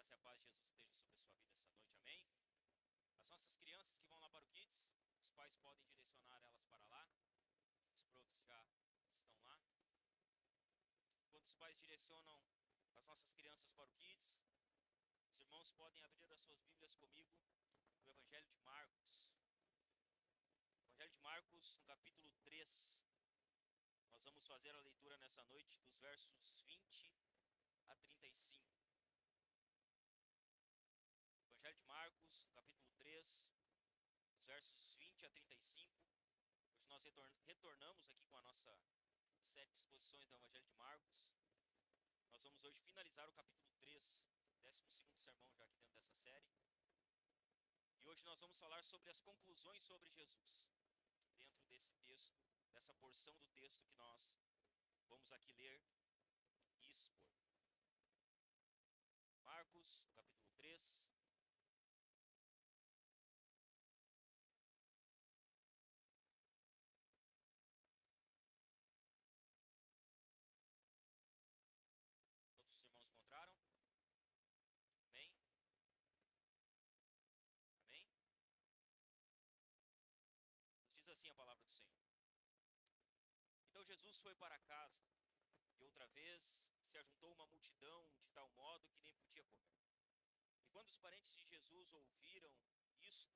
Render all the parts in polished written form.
graça e a paz de Jesus esteja sobre a sua vida essa noite, amém? As nossas crianças que vão lá para o Kids, os pais podem direcionar elas para lá, os prontos já estão lá. Quando os pais direcionam as nossas crianças para o Kids, os irmãos podem abrir as suas Bíblias comigo no Evangelho de Marcos. Evangelho de Marcos, no capítulo 3. Nós vamos fazer a leitura nessa noite dos versos 20 a 35. Evangelho de Marcos, capítulo 3, dos versos 20 a 35. Hoje nós retornamos aqui com a nossa série de exposições do Evangelho de Marcos. Nós vamos hoje finalizar o capítulo 3, 12º sermão já aqui dentro dessa série. E hoje nós vamos falar sobre as conclusões sobre Jesus, dentro desse texto, dessa porção do texto que nós vamos aqui ler e expor. Marcos, capítulo 3. Todos os irmãos encontraram? Amém? Amém? Nos diz assim a palavra do Senhor. Então Jesus foi para casa, e outra vez se ajuntou uma multidão de tal modo que nem podia comer. E quando os parentes de Jesus ouviram isto,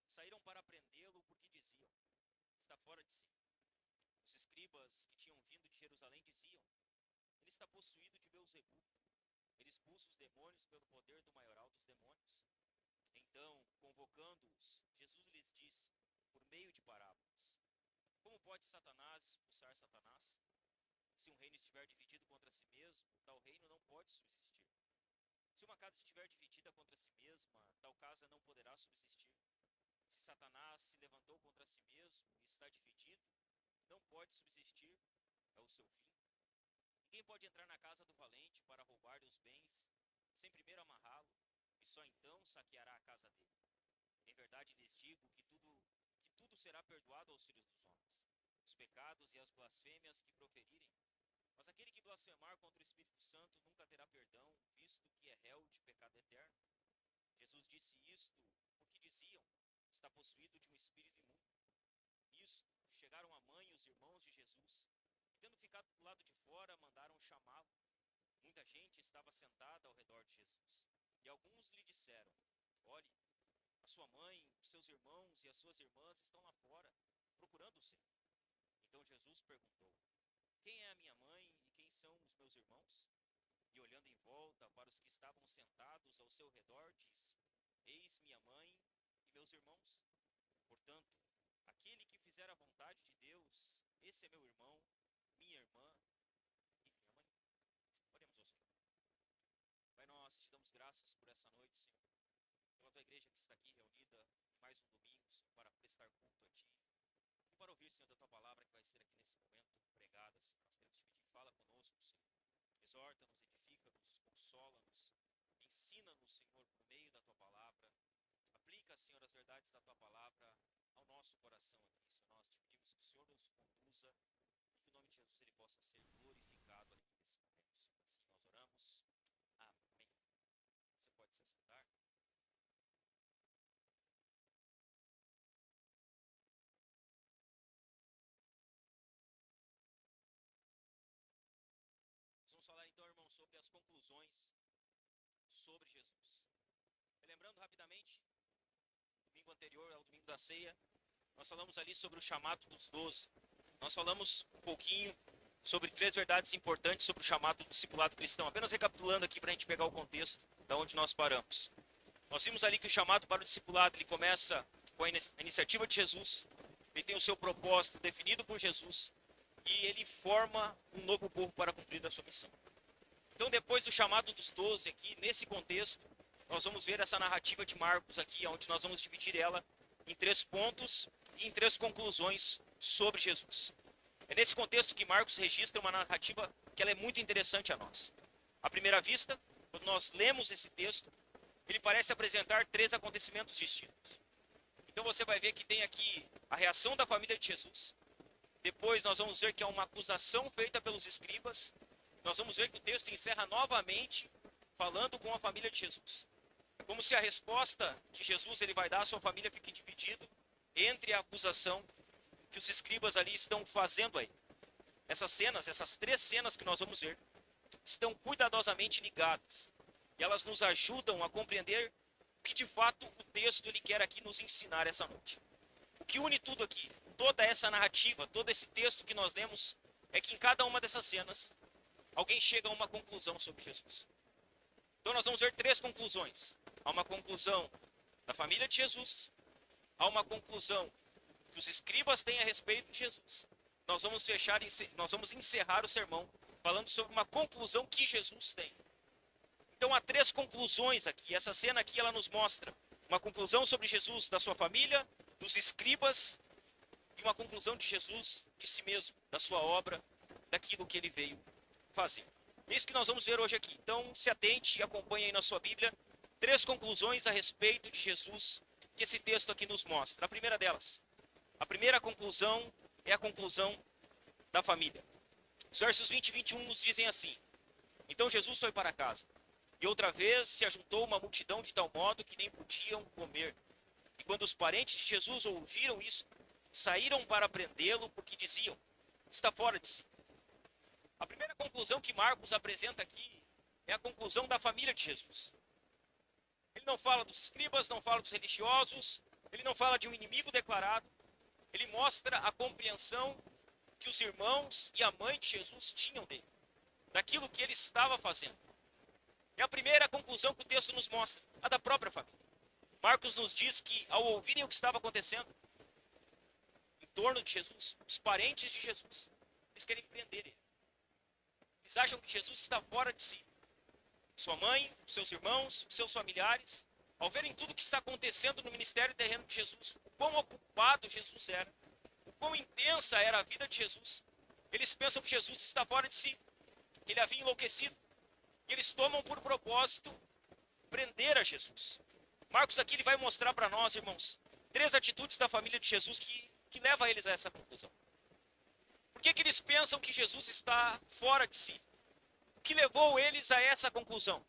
saíram para prendê-lo, porque diziam: está fora de si. Os escribas que tinham vindo de Jerusalém diziam: ele está possuído de Beelzebu. Ele expulsa os demônios pelo poder do maioral dos demônios. Então, convocando-os, Jesus lhes disse, por meio de parábolas: como pode Satanás expulsar Satanás? Se um reino estiver dividido contra si mesmo, tal reino não pode subsistir. Se uma casa estiver dividida contra si mesma, tal casa não poderá subsistir. Se Satanás se levantou contra si mesmo e está dividido, não pode subsistir, é o seu fim. Ninguém pode entrar na casa do valente para roubar-lhe os bens, sem primeiro amarrá-lo, e só então saqueará a casa dele. Em verdade lhes digo que tudo será perdoado aos filhos dos homens, os pecados e as blasfêmias que proferirem. Mas aquele que blasfemar contra o Espírito Santo nunca terá perdão, visto que é réu de pecado eterno. Jesus disse isto porque diziam: está possuído de um espírito imundo. Nisto chegaram a mãe e os irmãos de Jesus, e tendo ficado do lado de fora, mandaram chamá-lo. Muita gente estava sentada ao redor de Jesus, e alguns lhe disseram: olhe, a sua mãe, os seus irmãos e as suas irmãs estão lá fora, procurando o Senhor. Então Jesus perguntou: quem é a minha mãe e quem são os meus irmãos? E olhando em volta para os que estavam sentados ao seu redor, disse: eis minha mãe e meus irmãos. Portanto, aquele que fizer a vontade de Deus, esse é meu irmão, minha irmã e minha mãe. Oremos ao Senhor. Pai, nós te damos graças por essa noite, Senhor, pela tua igreja que está aqui reunida mais um domingo, Senhor, para prestar culto a ti e para ouvir, Senhor, da tua palavra que vai ser aqui nesse momento pregada, Senhor. Nós queremos te pedir, fala conosco, Senhor. Exorta-nos, edifica-nos, consola-nos, ensina-nos, Senhor, por meio da tua palavra. Aplica, Senhor, as verdades da tua palavra ao nosso coração aqui, Senhor. Nós te pedimos que o Senhor nos conduza e que o nome de Jesus ele possa ser glorificado aqui nesse momento, Senhor. Assim nós oramos. Amém. Você pode se sentar. Nós vamos falar então, irmão, sobre as conclusões sobre Jesus. Lembrando rapidamente, domingo anterior ao domingo da ceia, nós falamos ali sobre o chamado dos 12. Nós falamos um pouquinho sobre 3 verdades importantes sobre o chamado do discipulado cristão. Apenas recapitulando aqui para a gente pegar o contexto da onde nós paramos. Nós vimos ali que o chamado para o discipulado ele começa com a iniciativa de Jesus. Ele tem o seu propósito definido por Jesus e ele forma um novo povo para cumprir a sua missão. Então, depois do chamado dos 12 aqui, nesse contexto, nós vamos ver essa narrativa de Marcos aqui, onde nós vamos dividir ela em 3 pontos e em 3 conclusões sobre Jesus. É nesse contexto que Marcos registra uma narrativa que ela é muito interessante a nós. À primeira vista, quando nós lemos esse texto, ele parece apresentar 3 acontecimentos distintos. Então você vai ver que tem aqui a reação da família de Jesus. Depois nós vamos ver que há uma acusação feita pelos escribas. Nós vamos ver que o texto encerra novamente falando com a família de Jesus. É como se a resposta que Jesus ele vai dar à sua família fique dividido entre a acusação que os escribas ali estão fazendo aí. Essas cenas, essas três cenas que nós vamos ver, estão cuidadosamente ligadas. E elas nos ajudam a compreender o que de fato o texto ele quer aqui nos ensinar essa noite. O que une tudo aqui, toda essa narrativa, todo esse texto que nós lemos, é que em cada uma dessas cenas, alguém chega a uma conclusão sobre Jesus. Então nós vamos ver três conclusões. Há uma conclusão da família de Jesus, há uma conclusão que os escribas têm a respeito de Jesus. Nós vamos encerrar o sermão falando sobre uma conclusão que Jesus tem. Então há três conclusões aqui. Essa cena aqui ela nos mostra uma conclusão sobre Jesus da sua família, dos escribas e uma conclusão de Jesus de si mesmo, da sua obra, daquilo que ele veio fazer. É isso que nós vamos ver hoje aqui. Então se atente e acompanhe aí na sua Bíblia três conclusões a respeito de Jesus que esse texto aqui nos mostra. A primeira delas, a primeira conclusão é a conclusão da família. Os versos 20 e 21 nos dizem assim: Então Jesus foi para casa, e outra vez se ajuntou uma multidão de tal modo que nem podiam comer. E quando os parentes de Jesus ouviram isso, saíram para prendê-lo, porque diziam: está fora de si. A primeira conclusão que Marcos apresenta aqui é a conclusão da família de Jesus. Ele não fala dos escribas, não fala dos religiosos, ele não fala de um inimigo declarado, ele mostra a compreensão que os irmãos e a mãe de Jesus tinham dele, daquilo que ele estava fazendo. É a primeira conclusão que o texto nos mostra, a da própria família. Marcos nos diz que, ao ouvirem o que estava acontecendo em torno de Jesus, os parentes de Jesus, eles querem prender ele. Eles acham que Jesus está fora de si. Sua mãe, seus irmãos, seus familiares, ao verem tudo o que está acontecendo no ministério terreno de Jesus, o quão ocupado Jesus era, o quão intensa era a vida de Jesus, eles pensam que Jesus está fora de si, que ele havia enlouquecido. E eles tomam por propósito prender a Jesus. Marcos aqui ele vai mostrar para nós, irmãos, três atitudes da família de Jesus que levam eles a essa conclusão. Por que eles pensam que Jesus está fora de si? O que levou eles a essa conclusão?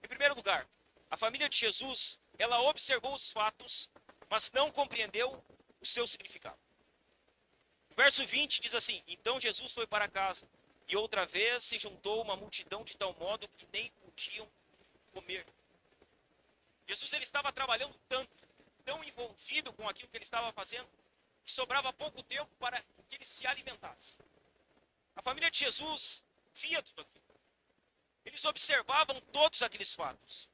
Em primeiro lugar, a família de Jesus, ela observou os fatos, mas não compreendeu o seu significado. O verso 20 diz assim: Então Jesus foi para casa, e outra vez se juntou uma multidão de tal modo que nem podiam comer. Jesus ele estava trabalhando tanto, tão envolvido com aquilo que ele estava fazendo, que sobrava pouco tempo para que ele se alimentasse. A família de Jesus via tudo aquilo. Eles observavam todos aqueles fatos.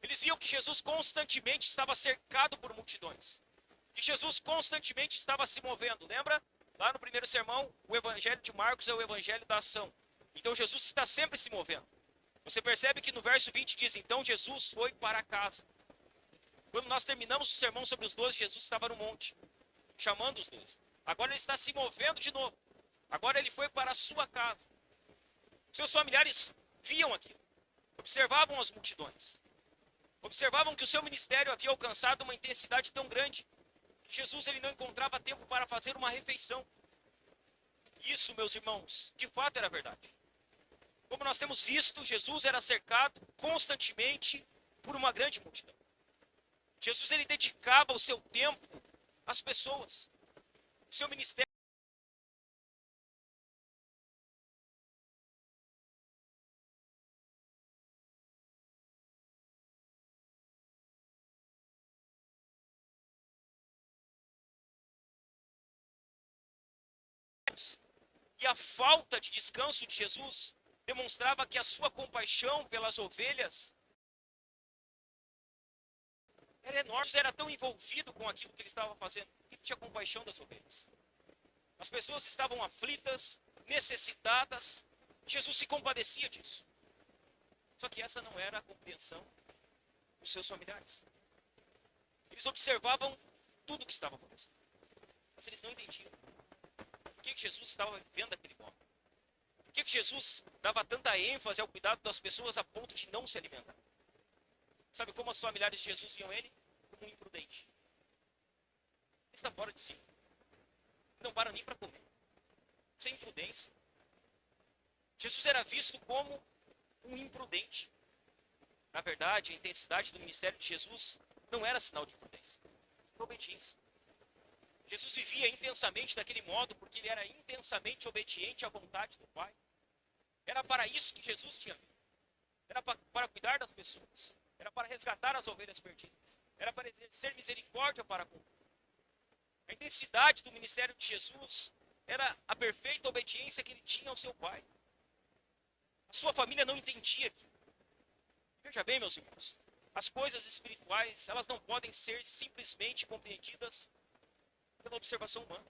Eles viam que Jesus constantemente estava cercado por multidões. Que Jesus constantemente estava se movendo. Lembra? Lá no primeiro sermão, o evangelho de Marcos é o evangelho da ação. Então Jesus está sempre se movendo. Você percebe que no verso 20 diz: Então Jesus foi para casa. Quando nós terminamos o sermão sobre os 12, Jesus estava no monte, chamando os 12. Agora ele está se movendo de novo. Agora ele foi para a sua casa. Seus familiares viam aquilo. Observavam as multidões. Observavam que o seu ministério havia alcançado uma intensidade tão grande que Jesus ele não encontrava tempo para fazer uma refeição. Isso, meus irmãos, de fato era verdade. Como nós temos visto, Jesus era cercado constantemente por uma grande multidão. Jesus ele dedicava o seu tempo às pessoas. O seu ministério e a falta de descanso de Jesus demonstrava que a sua compaixão pelas ovelhas era enorme. Jesus era tão envolvido com aquilo que ele estava fazendo que ele tinha compaixão das ovelhas. As pessoas estavam aflitas, necessitadas. Jesus se compadecia disso. Só que essa não era a compreensão dos seus familiares. Eles observavam tudo o que estava acontecendo, mas eles não entendiam por que Jesus estava vivendo aquele modo. Por que Jesus dava tanta ênfase ao cuidado das pessoas a ponto de não se alimentar? Sabe como os familiares de Jesus viam ele? Como um imprudente. Ele está fora de si. Não para nem para comer. Sem imprudência. Jesus era visto como um imprudente. Na verdade, a intensidade do ministério de Jesus não era sinal de prudência, era obediência. Jesus vivia intensamente daquele modo porque ele era intensamente obediente à vontade do Pai. Era para isso que Jesus tinha vindo. Era para cuidar das pessoas. Era para resgatar as ovelhas perdidas. Era para exercer misericórdia para com. A intensidade do ministério de Jesus era a perfeita obediência que ele tinha ao seu Pai. A sua família não entendia aquilo. Veja bem, meus irmãos, as coisas espirituais, elas não podem ser simplesmente compreendidas pela observação humana.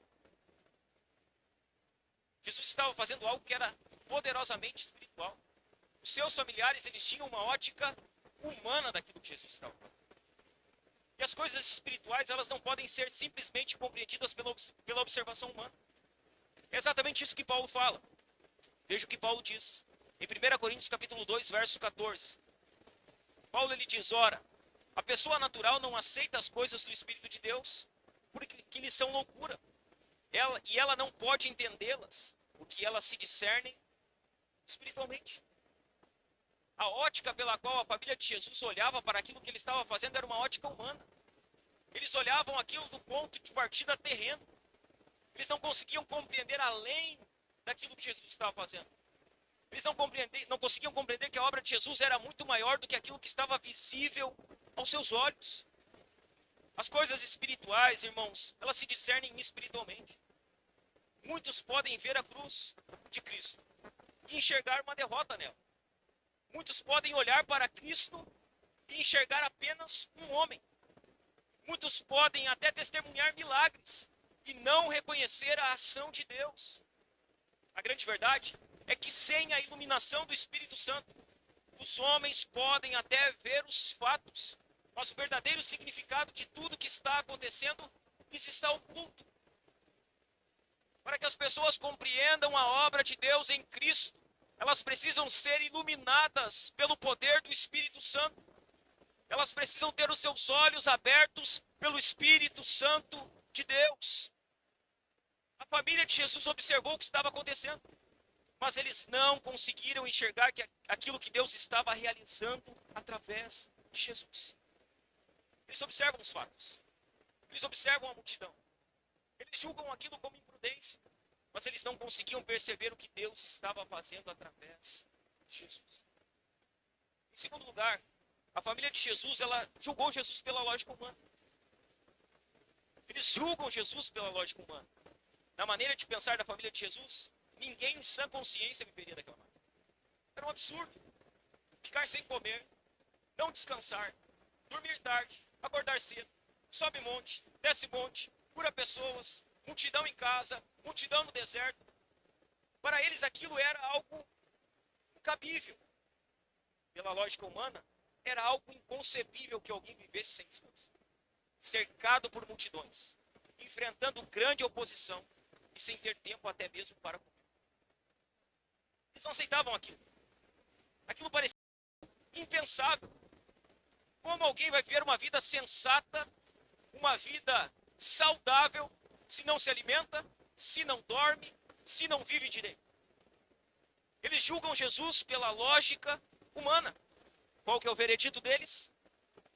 Jesus estava fazendo algo que era poderosamente espiritual. Os seus familiares, eles tinham uma ótica humana daquilo que Jesus estava fazendo. E as coisas espirituais, elas não podem ser simplesmente compreendidas pela observação humana. É exatamente isso que Paulo fala. Veja o que Paulo diz. Em 1 Coríntios capítulo 2, verso 14. Paulo ele diz, ora, a pessoa natural não aceita as coisas do Espírito de Deus, porque lhes são loucura. Ela não pode entendê-las, porque elas se discernem espiritualmente. A ótica pela qual a família de Jesus olhava para aquilo que ele estava fazendo era uma ótica humana. Eles olhavam aquilo do ponto de partida terreno. Eles não conseguiam compreender além daquilo que Jesus estava fazendo. Eles não conseguiam compreender que a obra de Jesus era muito maior do que aquilo que estava visível aos seus olhos. As coisas espirituais, irmãos, elas se discernem espiritualmente. Muitos podem ver a cruz de Cristo e enxergar uma derrota nela. Muitos podem olhar para Cristo e enxergar apenas um homem. Muitos podem até testemunhar milagres e não reconhecer a ação de Deus. A grande verdade é que sem a iluminação do Espírito Santo, os homens podem até ver os fatos, mas o verdadeiro significado de tudo que está acontecendo lhes está oculto. Para que as pessoas compreendam a obra de Deus em Cristo, elas precisam ser iluminadas pelo poder do Espírito Santo. Elas precisam ter os seus olhos abertos pelo Espírito Santo de Deus. A família de Jesus observou o que estava acontecendo, mas eles não conseguiram enxergar aquilo que Deus estava realizando através de Jesus. Eles observam os fatos. Eles observam a multidão. Eles julgam aquilo como imprudência, mas eles não conseguiam perceber o que Deus estava fazendo através de Jesus. Em segundo lugar, a família de Jesus, ela julgou Jesus pela lógica humana. Eles julgam Jesus pela lógica humana. Na maneira de pensar da família de Jesus, ninguém em sã consciência viveria daquela maneira. Era um absurdo. Ficar sem comer, não descansar, dormir tarde, acordar cedo, sobe monte, desce monte, cura pessoas, multidão em casa, multidão no deserto. Para eles aquilo era algo incabível. Pela lógica humana, era algo inconcebível que alguém vivesse sem descanso. Cercado por multidões, enfrentando grande oposição e sem ter tempo até mesmo para comer. Eles não aceitavam aquilo. Aquilo parecia impensável. Como alguém vai viver uma vida sensata, uma vida saudável, se não se alimenta, se não dorme, se não vive direito? Eles julgam Jesus pela lógica humana. Qual que é o veredito deles?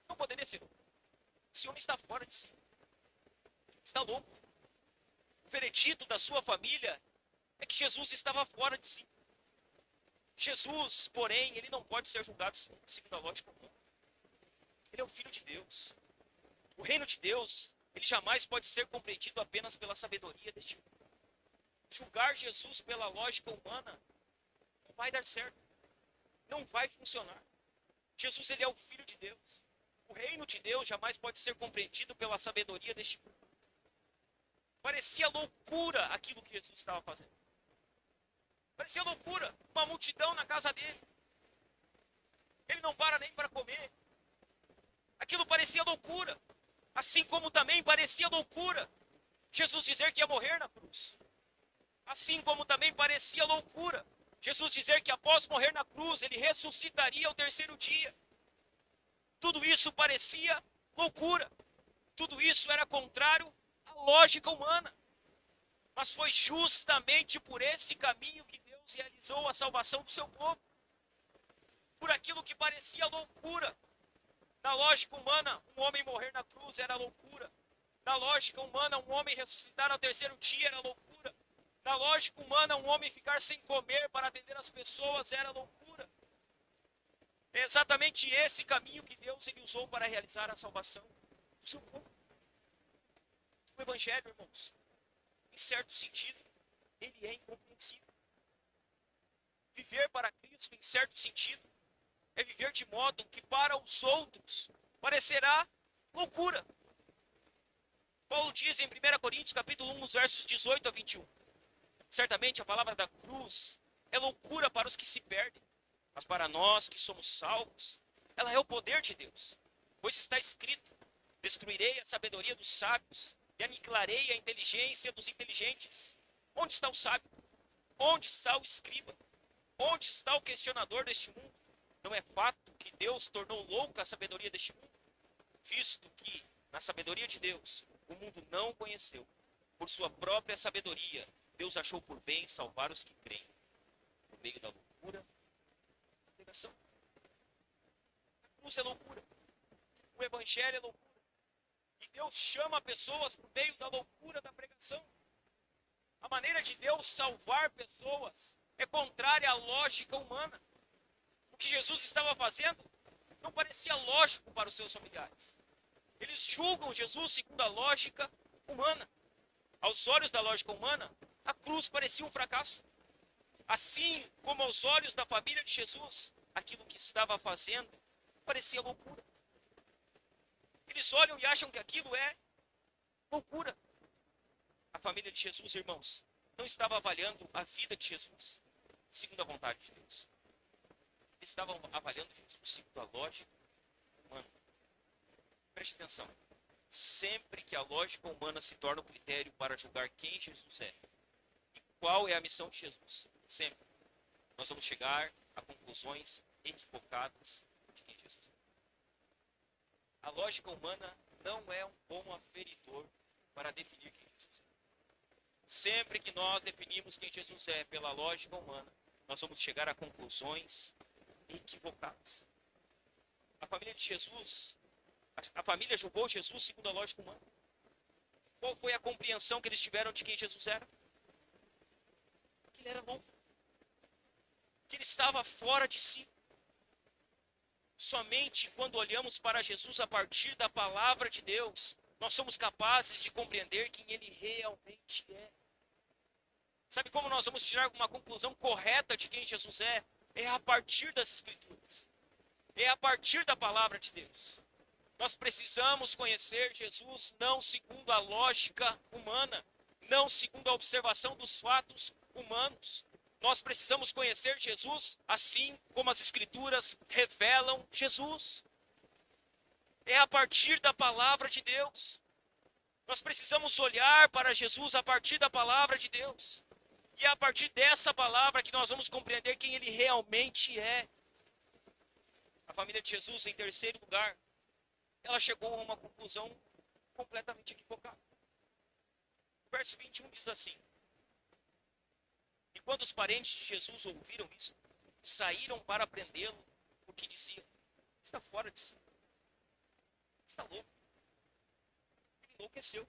Não poderia ser. Esse homem está fora de si. Está louco. O veredito da sua família é que Jesus estava fora de si. Jesus, porém, ele não pode ser julgado segundo a lógica humana. Ele é o Filho de Deus. O reino de Deus, ele jamais pode ser compreendido apenas pela sabedoria deste mundo. Julgar Jesus pela lógica humana não vai dar certo. Não vai funcionar. Jesus, ele é o Filho de Deus. O reino de Deus jamais pode ser compreendido pela sabedoria deste mundo. Parecia loucura aquilo que Jesus estava fazendo. Parecia loucura. Uma multidão na casa dele. Ele não para nem para comer. Aquilo parecia loucura. Assim como também parecia loucura Jesus dizer que ia morrer na cruz. Assim como também parecia loucura Jesus dizer que após morrer na cruz, ele ressuscitaria ao terceiro dia. Tudo isso parecia loucura. Tudo isso era contrário à lógica humana. Mas foi justamente por esse caminho que Deus realizou a salvação do seu povo. por aquilo que parecia loucura. Na lógica humana, um homem morrer na cruz era loucura. Na lógica humana, um homem ressuscitar ao terceiro dia era loucura. Na lógica humana, um homem ficar sem comer para atender as pessoas era loucura. É exatamente esse caminho que Deus ele usou para realizar a salvação do seu povo. O Evangelho, irmãos, em certo sentido, ele é incompreensível. Viver para Cristo, em certo sentido, é viver de modo que para os outros parecerá loucura. Paulo diz em 1 Coríntios capítulo 1, nos versos 18 a 21. Certamente a palavra da cruz é loucura para os que se perdem, mas para nós que somos salvos, ela é o poder de Deus. Pois está escrito, destruirei a sabedoria dos sábios e aniquilarei a inteligência dos inteligentes. Onde está o sábio? Onde está o escriba? Onde está o questionador deste mundo? Não é fato que Deus tornou louca a sabedoria deste mundo? Visto que, na sabedoria de Deus, o mundo não o conheceu. Por sua própria sabedoria, Deus achou por bem salvar os que creem. Por meio da loucura, da pregação. A cruz é loucura. O evangelho é loucura. E Deus chama pessoas por meio da loucura da pregação. A maneira de Deus salvar pessoas é contrária à lógica humana. O que Jesus estava fazendo não parecia lógico para os seus familiares. Eles julgam Jesus segundo a lógica humana. Aos olhos da lógica humana, a cruz parecia um fracasso. Assim como aos olhos da família de Jesus, aquilo que estava fazendo parecia loucura. Eles olham e acham que aquilo é loucura. A família de Jesus, irmãos, não estava avaliando a vida de Jesus segundo a vontade de Deus. Eles estavam avaliando Jesus segundo a lógica humana. Preste atenção. Sempre que a lógica humana se torna o critério para julgar quem Jesus é e qual é a missão de Jesus, sempre nós vamos chegar a conclusões equivocadas de quem Jesus é. A lógica humana não é um bom aferidor para definir quem Jesus é. Sempre que nós definimos quem Jesus é pela lógica humana, nós vamos chegar a conclusões equivocadas. A família de Jesus, a família julgou Jesus segundo a lógica humana. Qual foi a compreensão que eles tiveram de quem Jesus era? Que ele era louco. Que ele estava fora de si. Somente quando olhamos para Jesus a partir da palavra de Deus, nós somos capazes de compreender quem ele realmente é. Sabe como nós vamos tirar uma conclusão correta de quem Jesus é? É a partir das Escrituras. É a partir da palavra de Deus. Nós precisamos conhecer Jesus não segundo a lógica humana, não segundo a observação dos fatos humanos. Nós precisamos conhecer Jesus assim como as Escrituras revelam Jesus. É a partir da palavra de Deus. Nós precisamos olhar para Jesus a partir da palavra de Deus. E é a partir dessa palavra que nós vamos compreender quem ele realmente é. A família de Jesus, em terceiro lugar, ela chegou a uma conclusão completamente equivocada. O verso 21 diz assim: e quando os parentes de Jesus ouviram isso, saíram para prendê-lo, porque diziam: está fora de si, está louco, ele enlouqueceu.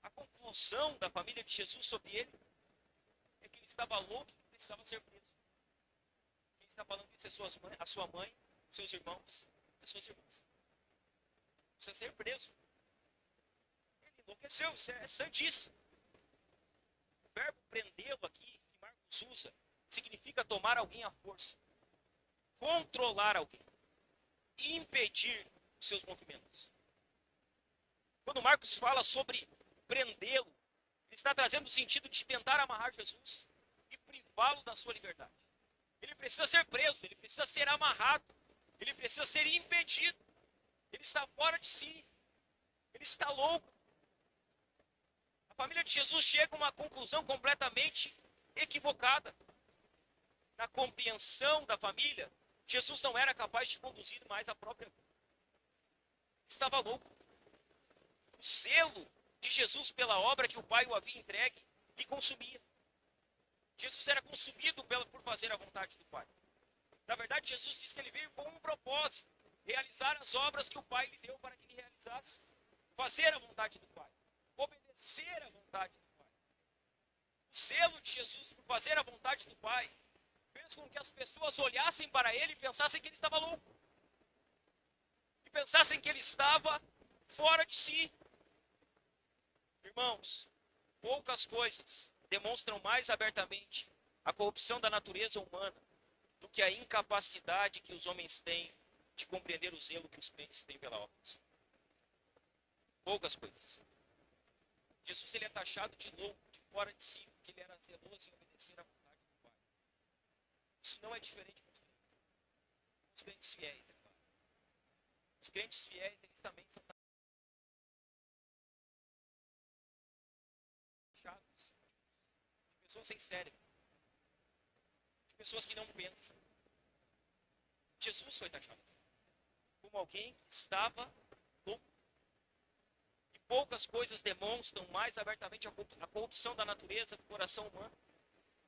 A conclusão da família de Jesus sobre ele é que ele estava louco e precisava ser preso. Quem está falando isso é a sua mãe, os seus irmãos e as suas irmãs. Precisa ser preso. Ele enlouqueceu, isso é santíssimo. O verbo prendê-lo aqui, que Marcos usa, significa tomar alguém à força, controlar alguém, impedir os seus movimentos. Quando Marcos fala sobre prendê-lo, ele está trazendo o sentido de tentar amarrar Jesus e privá-lo da sua liberdade. Ele precisa ser preso, ele precisa ser amarrado, ele precisa ser impedido. Ele está fora de si, ele está louco. A família de Jesus chega a uma conclusão completamente equivocada. Na compreensão da família, Jesus não era capaz de conduzir mais a própria vida. Estava louco. O zelo de Jesus pela obra que o Pai o havia entregue lhe consumia. Jesus era consumido por fazer a vontade do Pai. Na verdade, Jesus disse que ele veio com um propósito: realizar as obras que o Pai lhe deu para que ele realizasse. Fazer a vontade do Pai. Obedecer a vontade do Pai. O zelo de Jesus por fazer a vontade do Pai fez com que as pessoas olhassem para ele e pensassem que ele estava louco. E pensassem que ele estava fora de si. Irmãos, poucas coisas demonstram mais abertamente a corrupção da natureza humana do que a incapacidade que os homens têm de compreender o zelo que os crentes têm pela obra do Senhor. Poucas coisas. Jesus ele é taxado de louco, de fora de si, porque ele era zeloso em obedecer à vontade do Pai. Isso não é diferente com os crentes fiéis, é claro. Os crentes fiéis, eles também são taxados de pessoas sem cérebro, de pessoas que não pensam. Jesus foi taxado como alguém que estava louco. E poucas coisas demonstram mais abertamente a corrupção da natureza do coração humano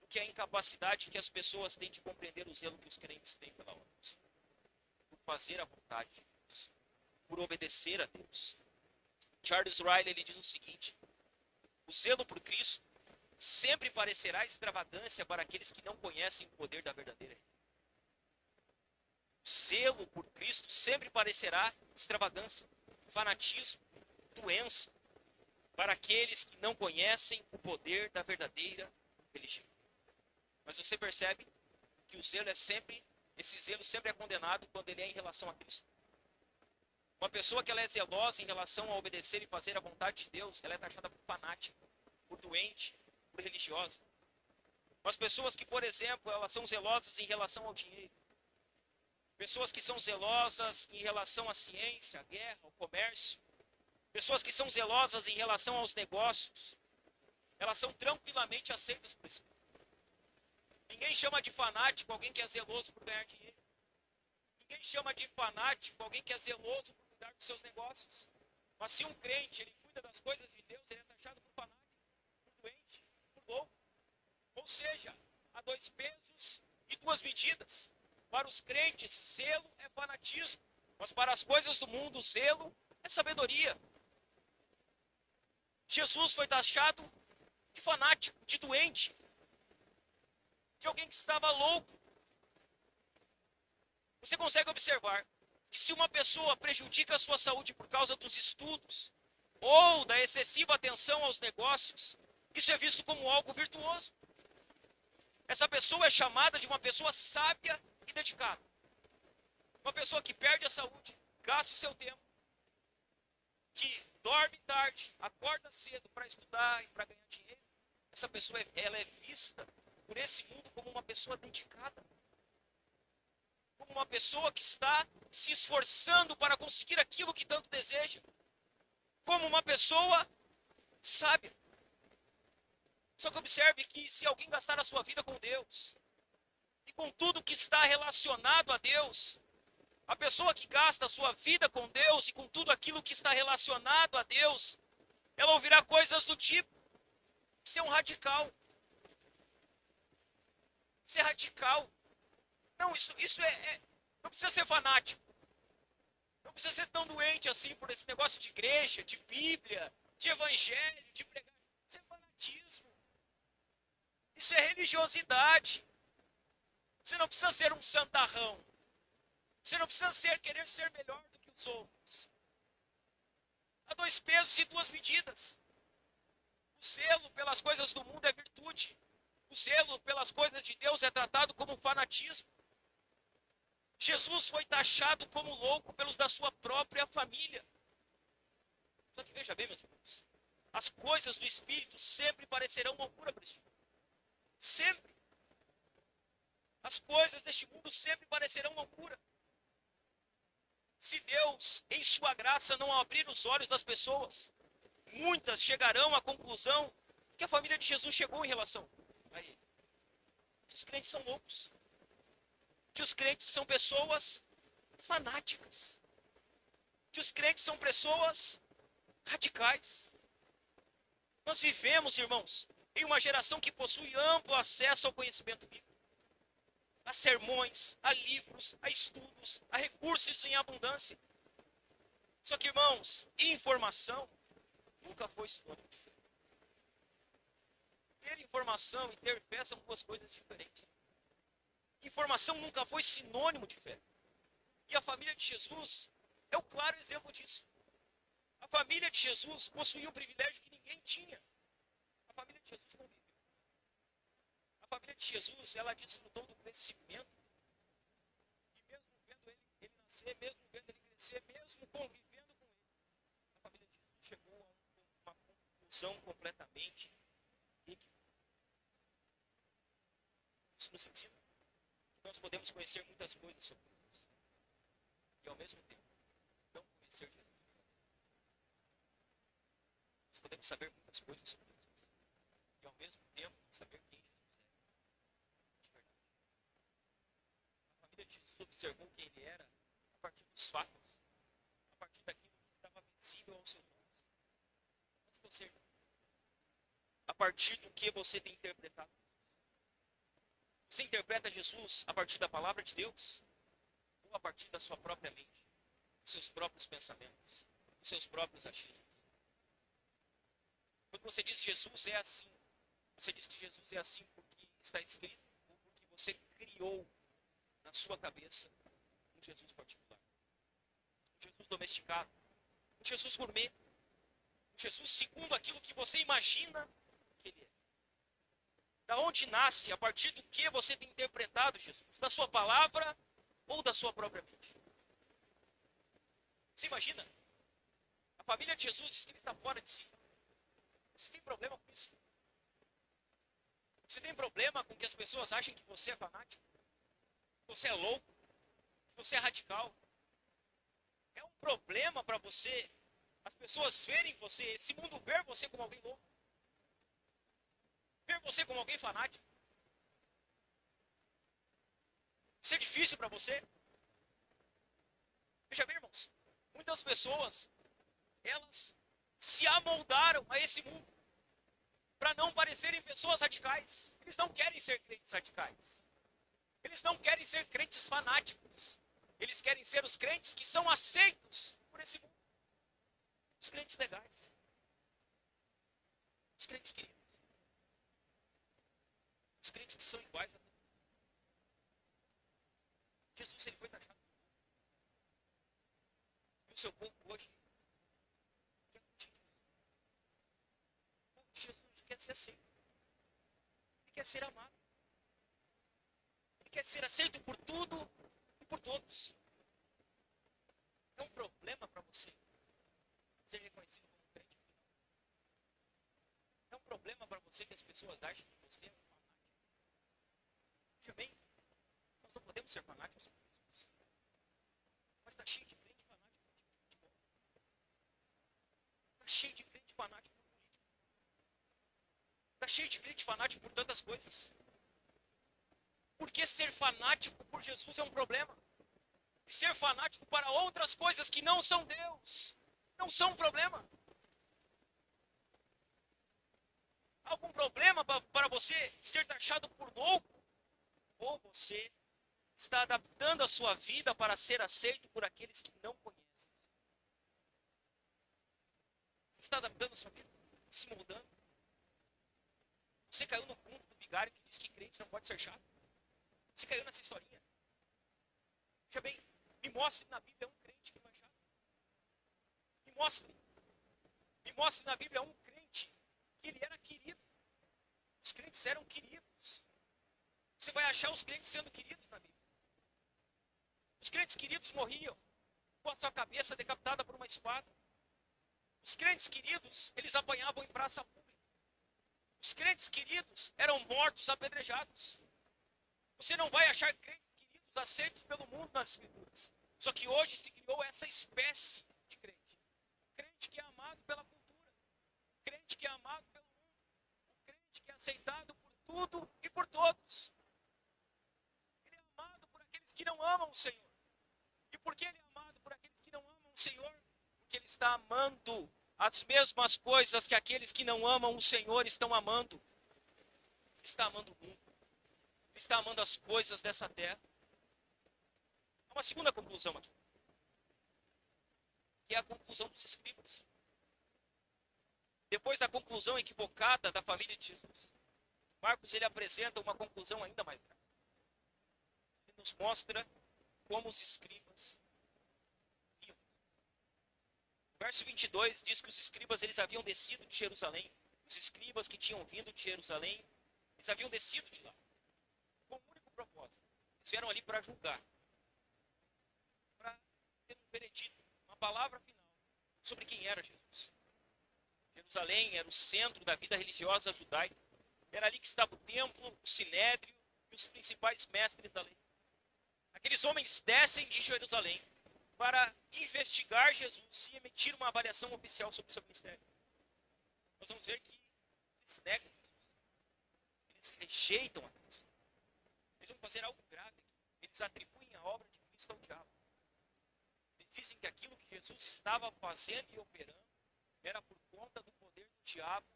do que a incapacidade que as pessoas têm de compreender o zelo que os crentes têm pela obra do Senhor, por fazer a vontade de Deus, por obedecer a Deus. Charles Riley ele diz o seguinte: o zelo por Cristo sempre parecerá extravagância para aqueles que não conhecem o poder da verdadeira religião. O zelo por Cristo sempre parecerá extravagância, fanatismo, doença para aqueles que não conhecem o poder da verdadeira religião. Mas você percebe que o zelo esse zelo sempre é condenado quando ele é em relação a Cristo. Uma pessoa que ela é zelosa em relação a obedecer e fazer a vontade de Deus, ela é taxada por fanática, por doente, por religiosa. Mas pessoas que, por exemplo, elas são zelosas em relação ao dinheiro, pessoas que são zelosas em relação à ciência, à guerra, ao comércio, pessoas que são zelosas em relação aos negócios, elas são tranquilamente aceitas por esse mundo. Ninguém chama de fanático alguém que é zeloso por ganhar dinheiro. Ninguém chama de fanático alguém que é zeloso por cuidar dos seus negócios. Mas se um crente ele cuida das coisas de Deus, ele é taxado por fanático, por doente, por louco. Ou seja, há dois pesos e duas medidas. Para os crentes, zelo é fanatismo. Mas para as coisas do mundo, zelo é sabedoria. Jesus foi taxado de fanático, de doente, de alguém que estava louco. Você consegue observar que se uma pessoa prejudica a sua saúde por causa dos estudos ou da excessiva atenção aos negócios, isso é visto como algo virtuoso. Essa pessoa é chamada de uma pessoa sábia e dedicada. Uma pessoa que perde a saúde, gasta o seu tempo, que dorme tarde, acorda cedo para estudar e para ganhar dinheiro. Essa pessoa ela é vista por esse mundo como uma pessoa dedicada, como uma pessoa que está se esforçando para conseguir aquilo que tanto deseja, como uma pessoa sábia. Só que observe que se alguém gastar a sua vida com Deus e com tudo que está relacionado a Deus, a pessoa que gasta a sua vida com Deus e com tudo aquilo que está relacionado a Deus, ela ouvirá coisas do tipo: isso é um radical. Isso é radical. Não, isso não precisa ser fanático. Não precisa ser tão doente assim por esse negócio de igreja, de Bíblia, de evangelho, de pregar. Isso é fanatismo. Isso é religiosidade. Você não precisa ser um santarrão. Você não precisa querer ser melhor do que os outros. Há dois pesos e duas medidas. O zelo pelas coisas do mundo é virtude. O zelo pelas coisas de Deus é tratado como fanatismo. Jesus foi taxado como louco pelos da sua própria família. Só que veja bem, meus irmãos, as coisas do Espírito sempre parecerão loucura para este mundo. Sempre. As coisas deste mundo sempre parecerão loucura. Se Deus, em sua graça, não abrir os olhos das pessoas, muitas chegarão à conclusão que a família de Jesus chegou em relação a ele. Que os crentes são loucos. Que os crentes são pessoas fanáticas. Que os crentes são pessoas radicais. Nós vivemos, irmãos, em uma geração que possui amplo acesso ao conhecimento bíblico. a sermões, a livros, a estudos, a recursos em abundância. Só que, irmãos, informação nunca foi sinônimo de fé. Ter informação e ter fé são duas coisas diferentes. Informação nunca foi sinônimo de fé. E a família de Jesus é o claro exemplo disso. A família de Jesus possuía um privilégio que ninguém tinha. A família de Jesus conviveu. A família de Jesus, ela desfrutou do crescimento. E mesmo vendo ele nascer, mesmo vendo ele crescer, mesmo convivendo com ele, a família de Jesus chegou a uma conclusão completamente equivocada. Isso nos ensina que nós podemos conhecer muitas coisas sobre Deus e ao mesmo tempo não conhecer Jesus. Nós podemos saber muitas coisas sobre Jesus e ao mesmo tempo não saber quem Jesus é de verdade. A família de Jesus observou quem ele era a partir dos fatos, a partir daquilo que estava visível aos seus olhos. Mas você, irmão, a partir do que você tem interpretado? Você interpreta Jesus a partir da palavra de Deus ou a partir da sua própria mente, dos seus próprios pensamentos, dos seus próprios achismos? Quando você diz Jesus é assim, você diz que Jesus é assim porque está escrito ou porque você criou na sua cabeça um Jesus particular, um Jesus domesticado, um Jesus gourmet, um Jesus segundo aquilo que você imagina que ele é. Da onde nasce, a partir do que você tem interpretado Jesus? Da sua palavra ou da sua própria mente? Você imagina? A família de Jesus diz que ele está fora de si. Você tem problema com isso? Você tem problema com que as pessoas achem que você é fanático? Que você é louco? Que você é radical? É um problema para você as pessoas verem você, esse mundo ver você como alguém louco? Ver você como alguém fanático? Isso é difícil para você? Veja bem, irmãos, muitas pessoas, elas se amoldaram a esse mundo para não parecerem pessoas radicais. Eles não querem ser crentes radicais. Eles não querem ser crentes fanáticos. Eles querem ser os crentes que são aceitos por esse mundo. Os crentes legais. Os crentes queridos. Os crentes que são iguais a todos. Jesus, ele foi taxado. E o seu povo hoje quer fugir disso. O povo de Jesus quer ser aceito. Ele quer ser amado. Ele quer ser aceito por tudo e por todos. É um problema para você ser reconhecido como um crente. É um problema para você que as pessoas achem que você é um fanático. Veja bem, nós não podemos ser fanáticos por Jesus. Mas está cheio de crente fanático por time de futebol. Está cheio de crente fanático por política. Está cheio de crente fanático por tantas coisas. Porque ser fanático por Jesus é um problema. E ser fanático para outras coisas que não são Deus não são um problema. Algum problema para você ser taxado por louco? Ou você está adaptando a sua vida para ser aceito por aqueles que não conhecem? Você está adaptando a sua vida? Se moldando? Você caiu no conto do vigário que diz que crente não pode ser chato? Você caiu nessa historinha? Veja bem, me mostre na Bíblia um crente que não é chato. Me mostre. Me mostre na Bíblia um crente que ele era querido. Os crentes eram queridos. Você vai achar os crentes sendo queridos na Bíblia. Os crentes queridos morriam com a sua cabeça decapitada por uma espada. Os crentes queridos, eles apanhavam em praça pública. Os crentes queridos eram mortos apedrejados. Você não vai achar crentes queridos aceitos pelo mundo nas Escrituras. Só que hoje se criou essa espécie de crente. Crente que é amado pela cultura. Crente que é amado pelo mundo. Um crente que é aceitado por tudo e por todos. Ele é amado por aqueles que não amam o Senhor. E por que ele é amado por aqueles que não amam o Senhor? Porque ele está amando as mesmas coisas que aqueles que não amam o Senhor estão amando. Ele está amando o mundo. Ele está amando as coisas dessa terra. Há uma segunda conclusão aqui, que é a conclusão dos escribas. Depois da conclusão equivocada da família de Jesus, Marcos ele apresenta uma conclusão ainda mais grave. Ele nos mostra como os escribas viam. O verso 22 diz que os escribas eles haviam descido de Jerusalém. Os escribas que tinham vindo de Jerusalém, eles haviam descido de lá. Com um único propósito. Eles vieram ali para julgar. Para ter um veredito, uma palavra final sobre quem era Jesus. Jerusalém era o centro da vida religiosa judaica. Era ali que estava o templo, o sinédrio e os principais mestres da lei. Aqueles homens descem de Jerusalém para investigar Jesus e emitir uma avaliação oficial sobre o seu ministério. Nós vamos ver que eles negam Jesus. Eles rejeitam a Cristo. Eles vão fazer algo grave aqui. Eles atribuem a obra de Cristo ao diabo. Eles dizem que aquilo que Jesus estava fazendo e operando era por conta do poder do diabo,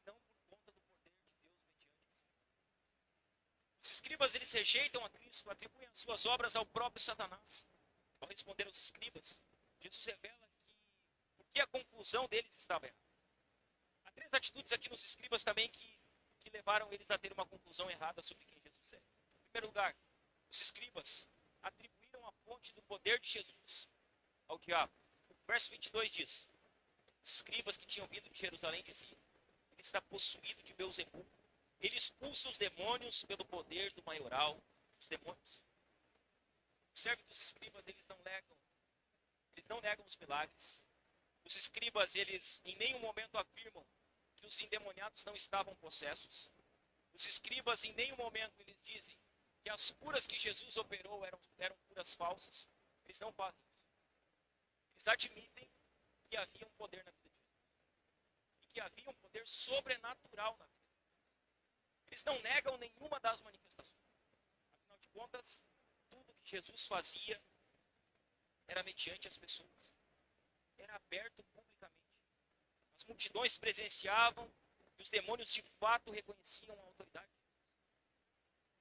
não por conta do poder de Deus mediante o Espírito. Os escribas eles rejeitam a Cristo, atribuem as suas obras ao próprio Satanás. Ao responder aos escribas, Jesus revela que a conclusão deles estava errada. Há três atitudes aqui nos escribas também que levaram eles a ter uma conclusão errada sobre quem Jesus é. Em primeiro lugar, os escribas atribuíram a fonte do poder de Jesus ao diabo. O verso 22 diz: os escribas que tinham vindo de Jerusalém diziam: ele está possuído de Beelzebul. Ele expulsa os demônios pelo poder do maioral dos demônios. Observe que os escribas eles não negam os milagres. Os escribas eles em nenhum momento afirmam que os endemoniados não estavam possessos. Os escribas em nenhum momento eles dizem que as curas que Jesus operou eram curas falsas. Eles não fazem isso. Eles admitem que havia um poder na vida de Jesus. E que havia um poder sobrenatural na vida de Jesus. Eles não negam nenhuma das manifestações. Afinal de contas, tudo que Jesus fazia era mediante as pessoas. Era aberto publicamente. As multidões presenciavam e os demônios de fato reconheciam a autoridade.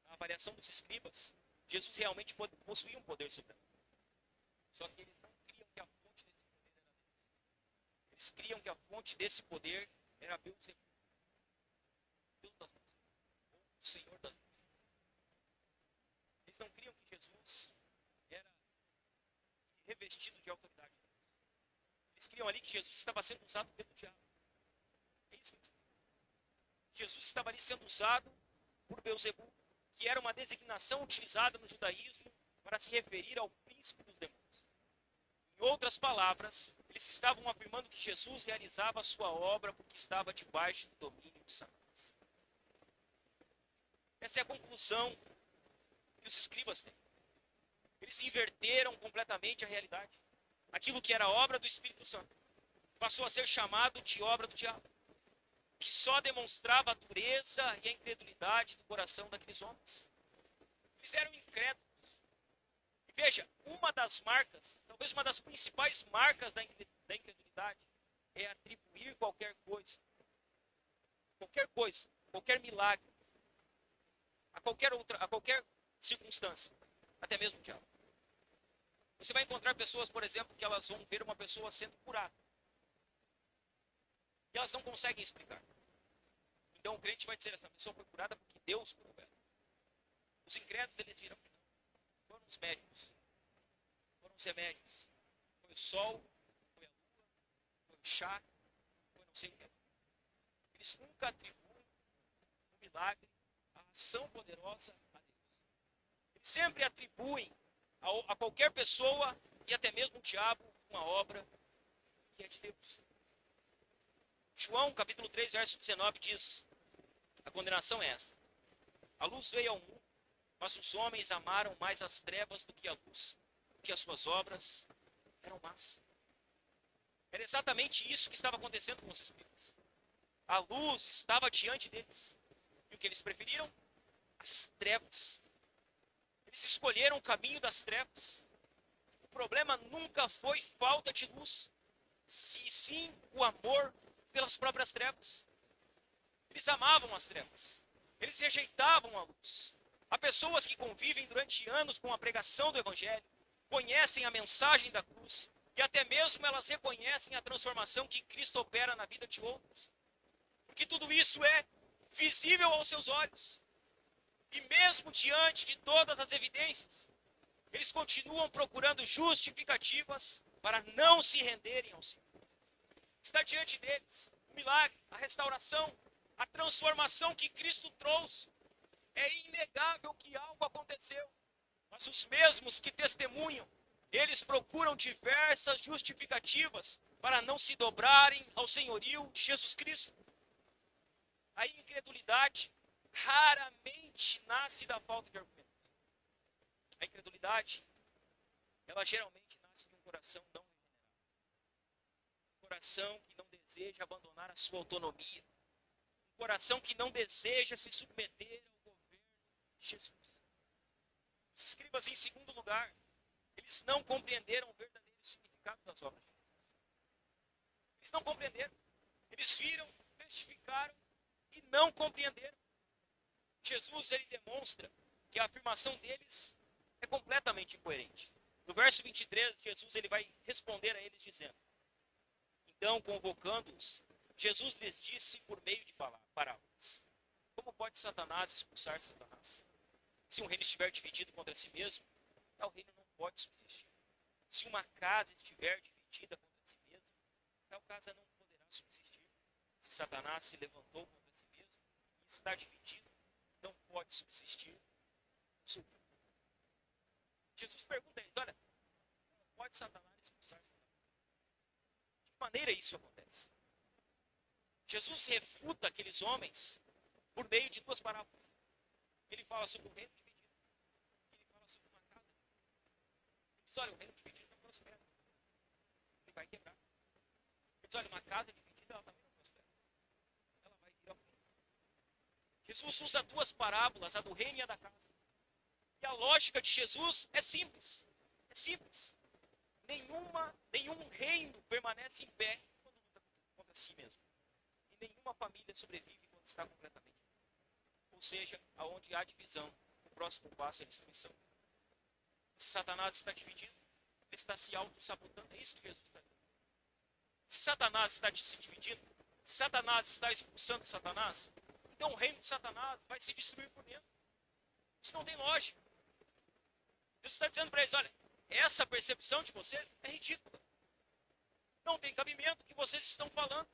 Na avaliação dos escribas, Jesus realmente possuía um poder sobrenatural. Só que eles não criam que a fonte desse poder era Deus. Eles criam que a fonte desse poder era Beelzebul, Deus das músicas, ou o Senhor das músicas. Eles não criam que Jesus era revestido de autoridade. Eles criam ali que Jesus estava sendo usado pelo diabo. É isso que eles criam. Jesus estava ali sendo usado por Beelzebul, que era uma designação utilizada no judaísmo para se referir ao príncipe dos demônios. Em outras palavras, eles estavam afirmando que Jesus realizava a sua obra porque estava debaixo do domínio de Satanás. Essa é a conclusão que os escribas têm. Eles inverteram completamente a realidade. Aquilo que era obra do Espírito Santo passou a ser chamado de obra do diabo, que só demonstrava a dureza e a incredulidade do coração daqueles homens. Eles eram incrédulos. E veja, uma das marcas, talvez uma das principais marcas da incredulidade, é atribuir qualquer coisa, qualquer milagre, a qualquer circunstância, até mesmo o diabo. Você vai encontrar pessoas, por exemplo, que elas vão ver uma pessoa sendo curada. E elas não conseguem explicar. Então o crente vai dizer, essa pessoa foi curada porque Deus curou ela. Os incrédulos, eles dirão que não. Foram os médicos. Foram os remédios. Foi o sol, foi a lua, foi o chá, foi não sei o que. Eles nunca atribuem o milagre, a ação poderosa a Deus. Eles sempre atribuem a qualquer pessoa e até mesmo o diabo uma obra que é de Deus. João capítulo 3, verso 19 diz: a condenação é esta: a luz veio ao mundo, mas os homens amaram mais as trevas do que a luz, porque as suas obras eram más. Era exatamente isso que estava acontecendo com os escribas. A luz estava diante deles. E o que eles preferiram? As trevas. Eles escolheram o caminho das trevas. O problema nunca foi falta de luz, e sim o amor pelas próprias trevas. Eles amavam as trevas. Eles rejeitavam a luz. Há pessoas que convivem durante anos com a pregação do Evangelho, conhecem a mensagem da cruz e até mesmo elas reconhecem a transformação que Cristo opera na vida de outros. Porque tudo isso é visível aos seus olhos. E mesmo diante de todas as evidências, eles continuam procurando justificativas para não se renderem ao Senhor. Está diante deles o milagre, a restauração, a transformação que Cristo trouxe. É inegável que algo aconteceu, mas os mesmos que testemunham, eles procuram diversas justificativas para não se dobrarem ao senhorio de Jesus Cristo. A incredulidade raramente nasce da falta de argumentos. A incredulidade, ela geralmente nasce de um coração não regenerado. Um coração que não deseja abandonar a sua autonomia. Um coração que não deseja se submeter ao governo de Jesus. Os escribas, em segundo lugar, eles não compreenderam o verdadeiro significado das obras de Jesus. Eles não compreenderam. Eles viram, testificaram e não compreenderam. Jesus, ele demonstra que a afirmação deles é completamente incoerente. No verso 23, Jesus ele vai responder a eles dizendo: então, convocando-os, Jesus lhes disse por meio de parábolas: como pode Satanás expulsar Satanás? Se um reino estiver dividido contra si mesmo, tal reino não pode subsistir. Se uma casa estiver dividida contra si mesma, tal casa não poderá subsistir. Se Satanás se levantou contra si mesmo e está dividido, não pode subsistir o seu reino. Jesus pergunta a eles: olha, como pode Satanás expulsar Satanás? De que maneira isso acontece? Jesus refuta aqueles homens por meio de duas parábolas. Ele fala sobre o reino dividido. Ele fala sobre uma casa dividida. Ele diz: olha, o reino dividido não prospera. Ele vai quebrar. Ele diz: olha, uma casa dividida, ela também não prospera. Ela vai vir ao reino. Jesus usa duas parábolas, a do reino e a da casa. E a lógica de Jesus é simples. É simples. Nenhum reino permanece em pé quando luta contra si mesmo. E nenhuma família sobrevive quando está completamente. Ou seja, aonde há divisão, o próximo passo é a destruição. Se Satanás está dividido, ele está se auto-sabotando. É isso que Jesus está dizendo. Se Satanás está se dividindo, se Satanás está expulsando Satanás, então o reino de Satanás vai se destruir por dentro. Isso não tem lógica. Jesus está dizendo para eles: olha, essa percepção de vocês é ridícula. Não tem cabimento o que vocês estão falando.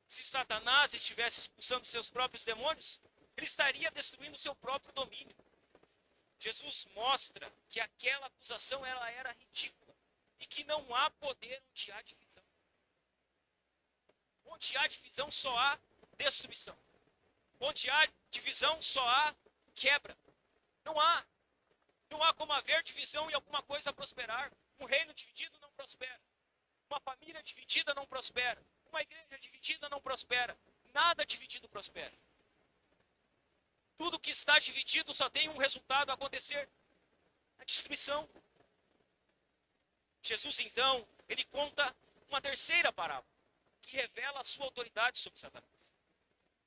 Se Satanás estivesse expulsando seus próprios demônios, ele estaria destruindo o seu próprio domínio. Jesus mostra que aquela acusação ela era ridícula e que não há poder onde há divisão. Onde há divisão só há destruição. Onde há divisão só há quebra. Não há como haver divisão e alguma coisa prosperar. Um reino dividido não prospera. Uma família dividida não prospera. Uma igreja dividida não prospera. Nada dividido prospera. Tudo que está dividido só tem um resultado a acontecer: a destruição. Jesus, então, ele conta uma terceira parábola, que revela a sua autoridade sobre Satanás.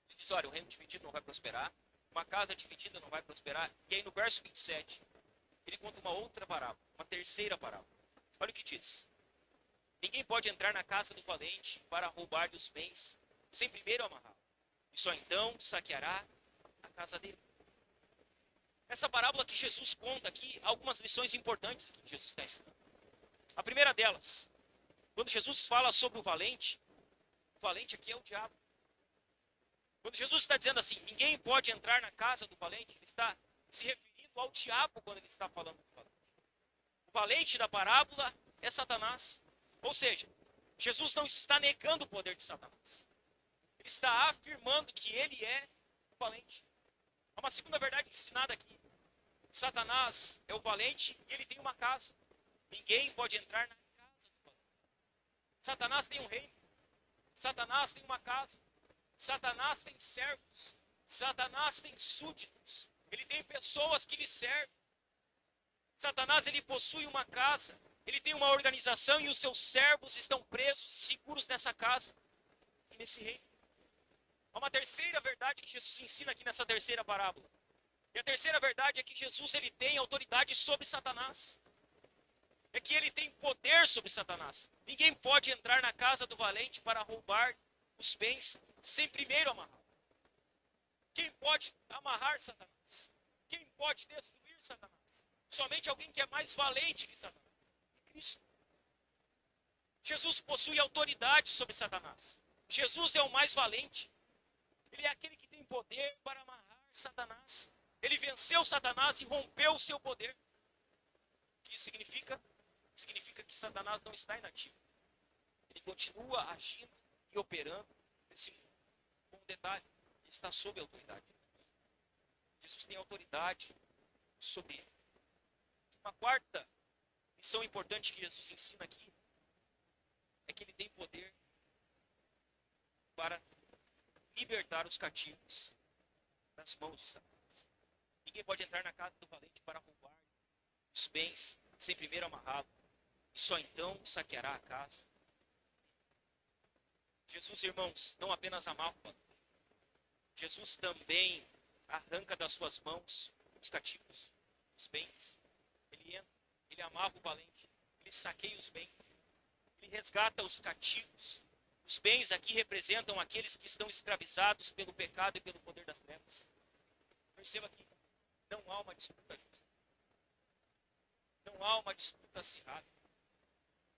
Ele diz: olha, o reino dividido não vai prosperar, uma casa dividida não vai prosperar. E aí no verso 27, ele conta uma outra parábola, uma terceira parábola. Olha o que diz: ninguém pode entrar na casa do valente para roubar-lhe os bens, sem primeiro amarrá-lo, e só então saqueará a casa dele. Essa parábola que Jesus conta aqui, há algumas lições importantes que Jesus está ensinando. A primeira delas, quando Jesus fala sobre o valente aqui é o diabo. Quando Jesus está dizendo assim, ninguém pode entrar na casa do valente, ele está se referindo ao diabo quando ele está falando do valente. O valente da parábola é Satanás. Ou seja, Jesus não está negando o poder de Satanás. Ele está afirmando que ele é o valente. Há uma segunda verdade ensinada aqui. Satanás é o valente e ele tem uma casa. Ninguém pode entrar na casa do valente. Satanás tem um reino. Satanás tem uma casa. Satanás tem servos. Satanás tem súditos. Ele tem pessoas que lhe servem. Satanás, ele possui uma casa. Ele tem uma organização e os seus servos estão presos, seguros nessa casa e nesse reino. Há uma terceira verdade que Jesus ensina aqui nessa terceira parábola. E a terceira verdade é que Jesus ele tem autoridade sobre Satanás. É que ele tem poder sobre Satanás. Ninguém pode entrar na casa do valente para roubar os bens sem primeiro amarrar. Quem pode amarrar Satanás? Quem pode destruir Satanás? Somente alguém que é mais valente que Satanás. Cristo. Jesus possui autoridade sobre Satanás. Jesus é o mais valente. Ele é aquele que tem poder para amarrar Satanás. Ele venceu Satanás e rompeu o seu poder. O que isso significa? Significa que Satanás não está inativo. Ele continua agindo e operando nesse mundo. Com um detalhe, ele está sob a autoridade. Jesus tem autoridade sobre ele. Uma quarta lição importante que Jesus ensina aqui é que ele tem poder para libertar os cativos das mãos de Satanás. Ninguém pode entrar na casa do valente para roubar os bens sem primeiro amarrá-lo. E só então saqueará a casa. Jesus, irmãos, não apenas amarra o valente. Jesus também arranca das suas mãos os cativos, os bens. Ele entra, ele amarra o valente, ele saqueia os bens, ele resgata os cativos. Os bens aqui representam aqueles que estão escravizados pelo pecado e pelo poder das trevas. Perceba que não há uma disputa justa. Não há uma disputa acirrada.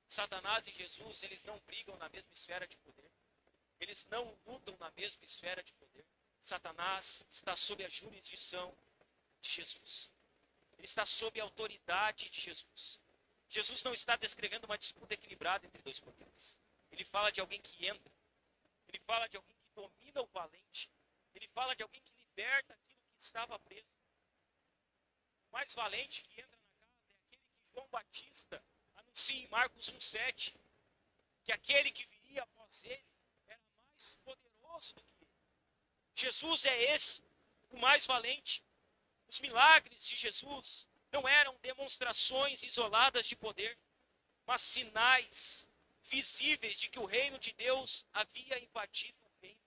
Satanás e Jesus, eles não brigam na mesma esfera de poder. Eles não lutam na mesma esfera de poder. Satanás está sob a jurisdição de Jesus. Ele está sob a autoridade de Jesus. Jesus não está descrevendo uma disputa equilibrada entre dois poderes. Ele fala de alguém que entra. Ele fala de alguém que domina o valente. Ele fala de alguém que liberta aquilo que estava preso. O mais valente que entra na casa é aquele que João Batista anuncia em Marcos 1,7, que aquele que viria após ele era mais poderoso do que ele. Jesus é esse, o mais valente. Os milagres de Jesus não eram demonstrações isoladas de poder, mas sinais visíveis de que o reino de Deus havia invadido o reino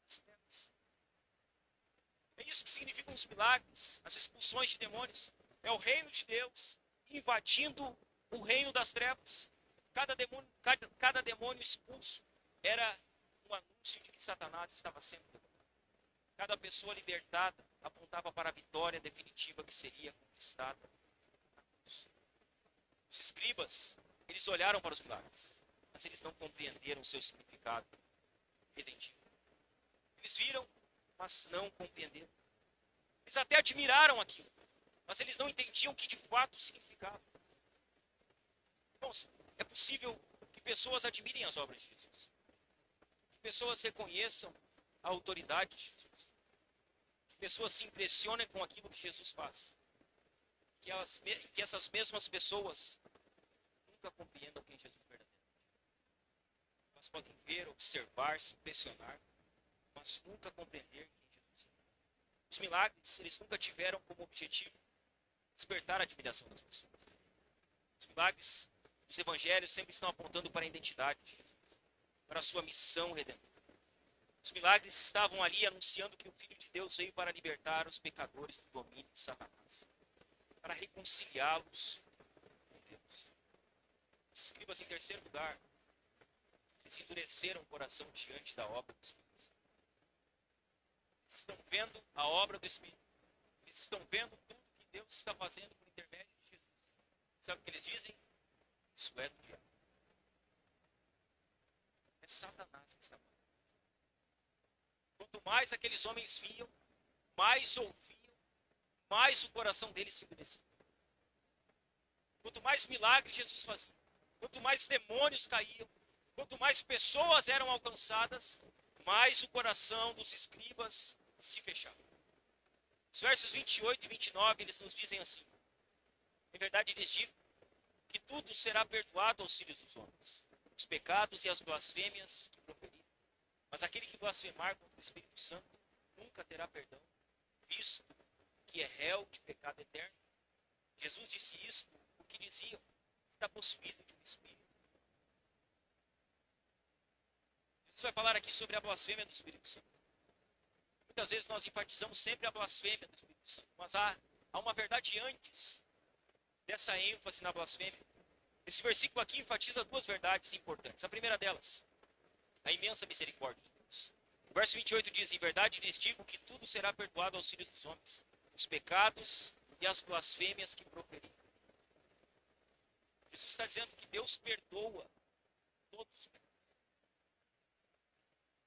das trevas. É isso que significam os milagres, as expulsões de demônios. É o reino de Deus invadindo o reino das trevas. Cada demônio expulso era um anúncio de que Satanás estava sendo derrotado. Cada pessoa libertada apontava para a vitória definitiva que seria conquistada na cruz. Os escribas, eles olharam para os milagres, mas eles não compreenderam o seu significado redentivo. Eles viram, mas não compreenderam. Eles até admiraram aquilo, mas eles não entendiam o que de fato significava. Irmãos, é possível que pessoas admirem as obras de Jesus, que pessoas reconheçam a autoridade de Jesus, que pessoas se impressionem com aquilo que Jesus faz, que essas mesmas pessoas nunca compreendam quem Jesus verdadeiramente é. Elas podem ver, observar, se impressionar, mas nunca compreender quem Jesus é. Os milagres, eles nunca tiveram como objetivo despertar a admiração das pessoas. Os milagres dos evangelhos sempre estão apontando para a identidade de Jesus, para a sua missão redentora. Os milagres estavam ali anunciando que o Filho de Deus veio para libertar os pecadores do domínio de Satanás, para reconciliá-los com Deus. Os escribas, em terceiro lugar, eles endureceram o coração diante da obra do Espírito Santo. Eles estão vendo a obra do Espírito. Eles estão vendo tudo que Deus está fazendo por intermédio de Jesus. Sabe o que eles dizem? Isso é do diabo. É Satanás que está fazendo. Quanto mais aqueles homens viam, mais ouviam, mais o coração deles se endurecia. Quanto mais milagres Jesus fazia, quanto mais demônios caíam, quanto mais pessoas eram alcançadas, mais o coração dos escribas se fechava. Os versos 28 e 29, eles nos dizem assim: em verdade lhes digo que tudo será perdoado aos filhos dos homens, os pecados e as blasfêmias que proferirem. Mas aquele que blasfemar contra o Espírito Santo nunca terá perdão, visto que é réu de pecado eterno. Jesus disse isto porque diziam: está possuído de um espírito. Jesus vai falar aqui sobre a blasfêmia do Espírito Santo. Muitas vezes nós enfatizamos sempre a blasfêmia do Espírito Santo, mas há uma verdade antes dessa ênfase na blasfêmia. Esse versículo aqui enfatiza duas verdades importantes. A primeira delas, a imensa misericórdia de Deus. O verso 28 diz: em verdade lhes digo que tudo será perdoado aos filhos dos homens, os pecados e as blasfêmias que proferirem. Jesus está dizendo que Deus perdoa todos os pecados.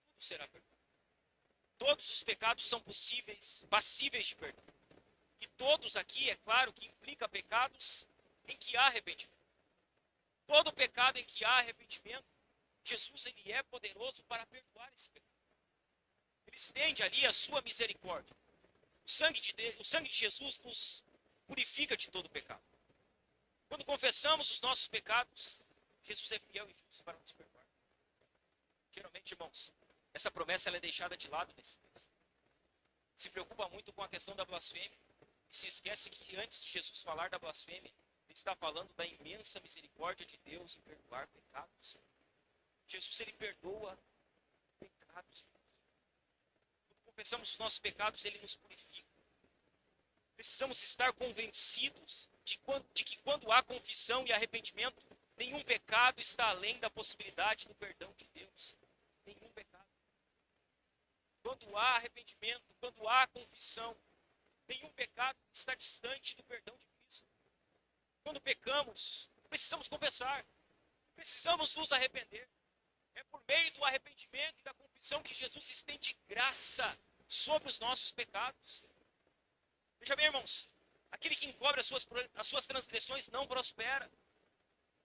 Tudo será perdoado. Todos os pecados são possíveis, passíveis de perdão. E todos aqui, é claro, que implica pecados em que há arrependimento. Todo pecado em que há arrependimento, Jesus ele é poderoso para perdoar esse pecado. Ele estende ali a sua misericórdia. O sangue de Jesus nos purifica de todo pecado. Quando confessamos os nossos pecados, Jesus é fiel e justo para nos perdoar. Geralmente, irmãos, essa promessa ela é deixada de lado nesse texto. Se preocupa muito com a questão da blasfêmia e se esquece que antes de Jesus falar da blasfêmia, ele está falando da imensa misericórdia de Deus em perdoar pecados. Jesus ele perdoa pecados. Quando confessamos os nossos pecados, ele nos purifica. Precisamos estar convencidos de que quando há confissão e arrependimento, nenhum pecado está além da possibilidade do perdão de Deus. Nenhum pecado. Quando há arrependimento, quando há confissão, nenhum pecado está distante do perdão de Cristo. Quando pecamos, precisamos confessar. Precisamos nos arrepender. É por meio do arrependimento e da confissão que Jesus estende graça sobre os nossos pecados. Veja bem, irmãos, aquele que encobre as suas transgressões não prospera.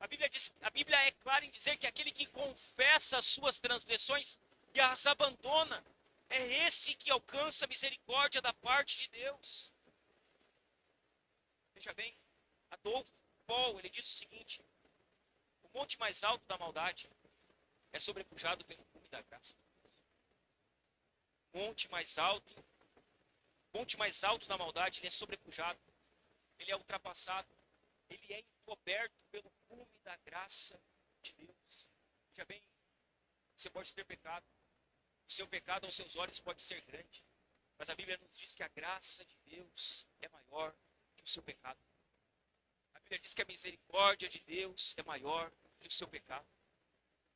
A Bíblia é clara em dizer que aquele que confessa as suas transgressões e as abandona, é esse que alcança a misericórdia da parte de Deus. Veja bem, Adolfo Paul, ele diz o seguinte: o monte mais alto da maldade é sobrepujado pelo cume da graça. O monte mais alto da maldade, ele é sobrepujado, ele é ultrapassado, ele é encoberto pelo cume da graça de Deus. Veja bem, você pode ter pecado, o seu pecado aos seus olhos pode ser grande, mas a Bíblia nos diz que a graça de Deus é maior que o seu pecado. A Bíblia diz que a misericórdia de Deus é maior que o seu pecado.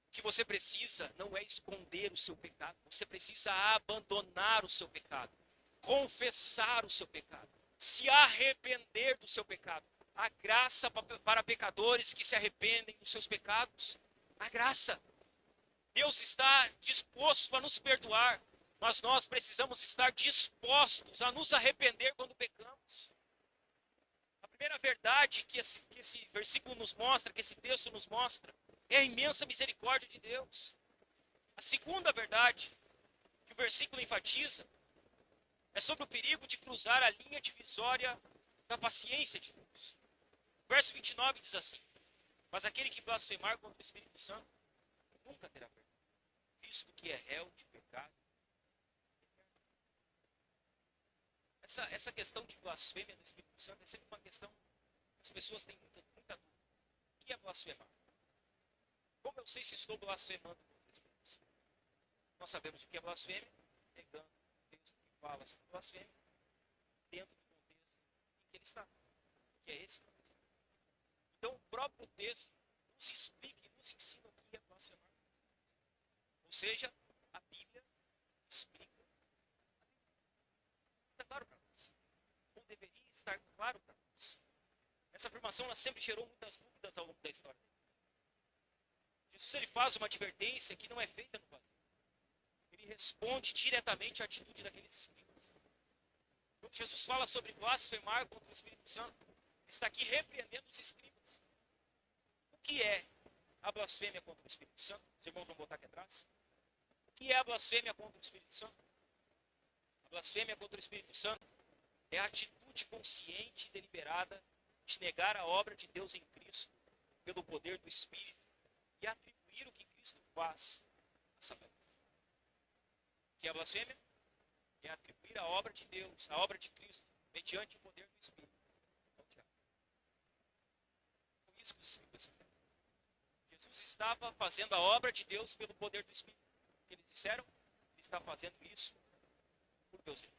O que você precisa não é esconder o seu pecado, você precisa abandonar o seu pecado, confessar o seu pecado, se arrepender do seu pecado. A graça para pecadores que se arrependem dos seus pecados. A graça. Deus está disposto a nos perdoar, mas nós precisamos estar dispostos a nos arrepender quando pecamos. A primeira verdade que esse versículo nos mostra, que esse texto nos mostra, é a imensa misericórdia de Deus. A segunda verdade que o versículo enfatiza é sobre o perigo de cruzar a linha divisória da paciência de Deus. O verso 29 diz assim: mas aquele que blasfemar contra o Espírito Santo nunca terá perdão, visto que é réu de pecado. Essa questão de blasfêmia do Espírito Santo é sempre uma questão que as pessoas têm muita dúvida. O que é blasfemar? Como eu sei se estou blasfemando contra o Espírito Santo? Nós sabemos o que é blasfêmia, pegando o texto que fala sobre blasfêmia, dentro do contexto em que ele está, que é esse contexto. Então, o próprio texto nos explica e nos ensina o que é blasfemar. Ou seja, a Bíblia explica. Está claro para nós. Ou deveria estar claro para nós. Essa afirmação ela sempre gerou muitas dúvidas ao longo da história. Jesus ele faz uma advertência que não é feita no vazio. Ele responde diretamente à atitude daqueles escribas. Quando Jesus fala sobre blasfemar contra o Espírito Santo, ele está aqui repreendendo os escribas. O que é a blasfêmia contra o Espírito Santo? Os irmãos vão botar aqui atrás. O que é a blasfêmia contra o Espírito Santo? A blasfêmia contra o Espírito Santo é a atitude consciente e deliberada de negar a obra de Deus em Cristo pelo poder do Espírito e atribuir o que Cristo faz a Satanás. O que é a blasfêmia? É atribuir a obra de Deus, a obra de Cristo, mediante o poder do Espírito ao diabo. Foi isso que os escribas fizeram. Jesus estava fazendo a obra de Deus pelo poder do Espírito. O que eles disseram? Ele está fazendo isso por Beuzebu.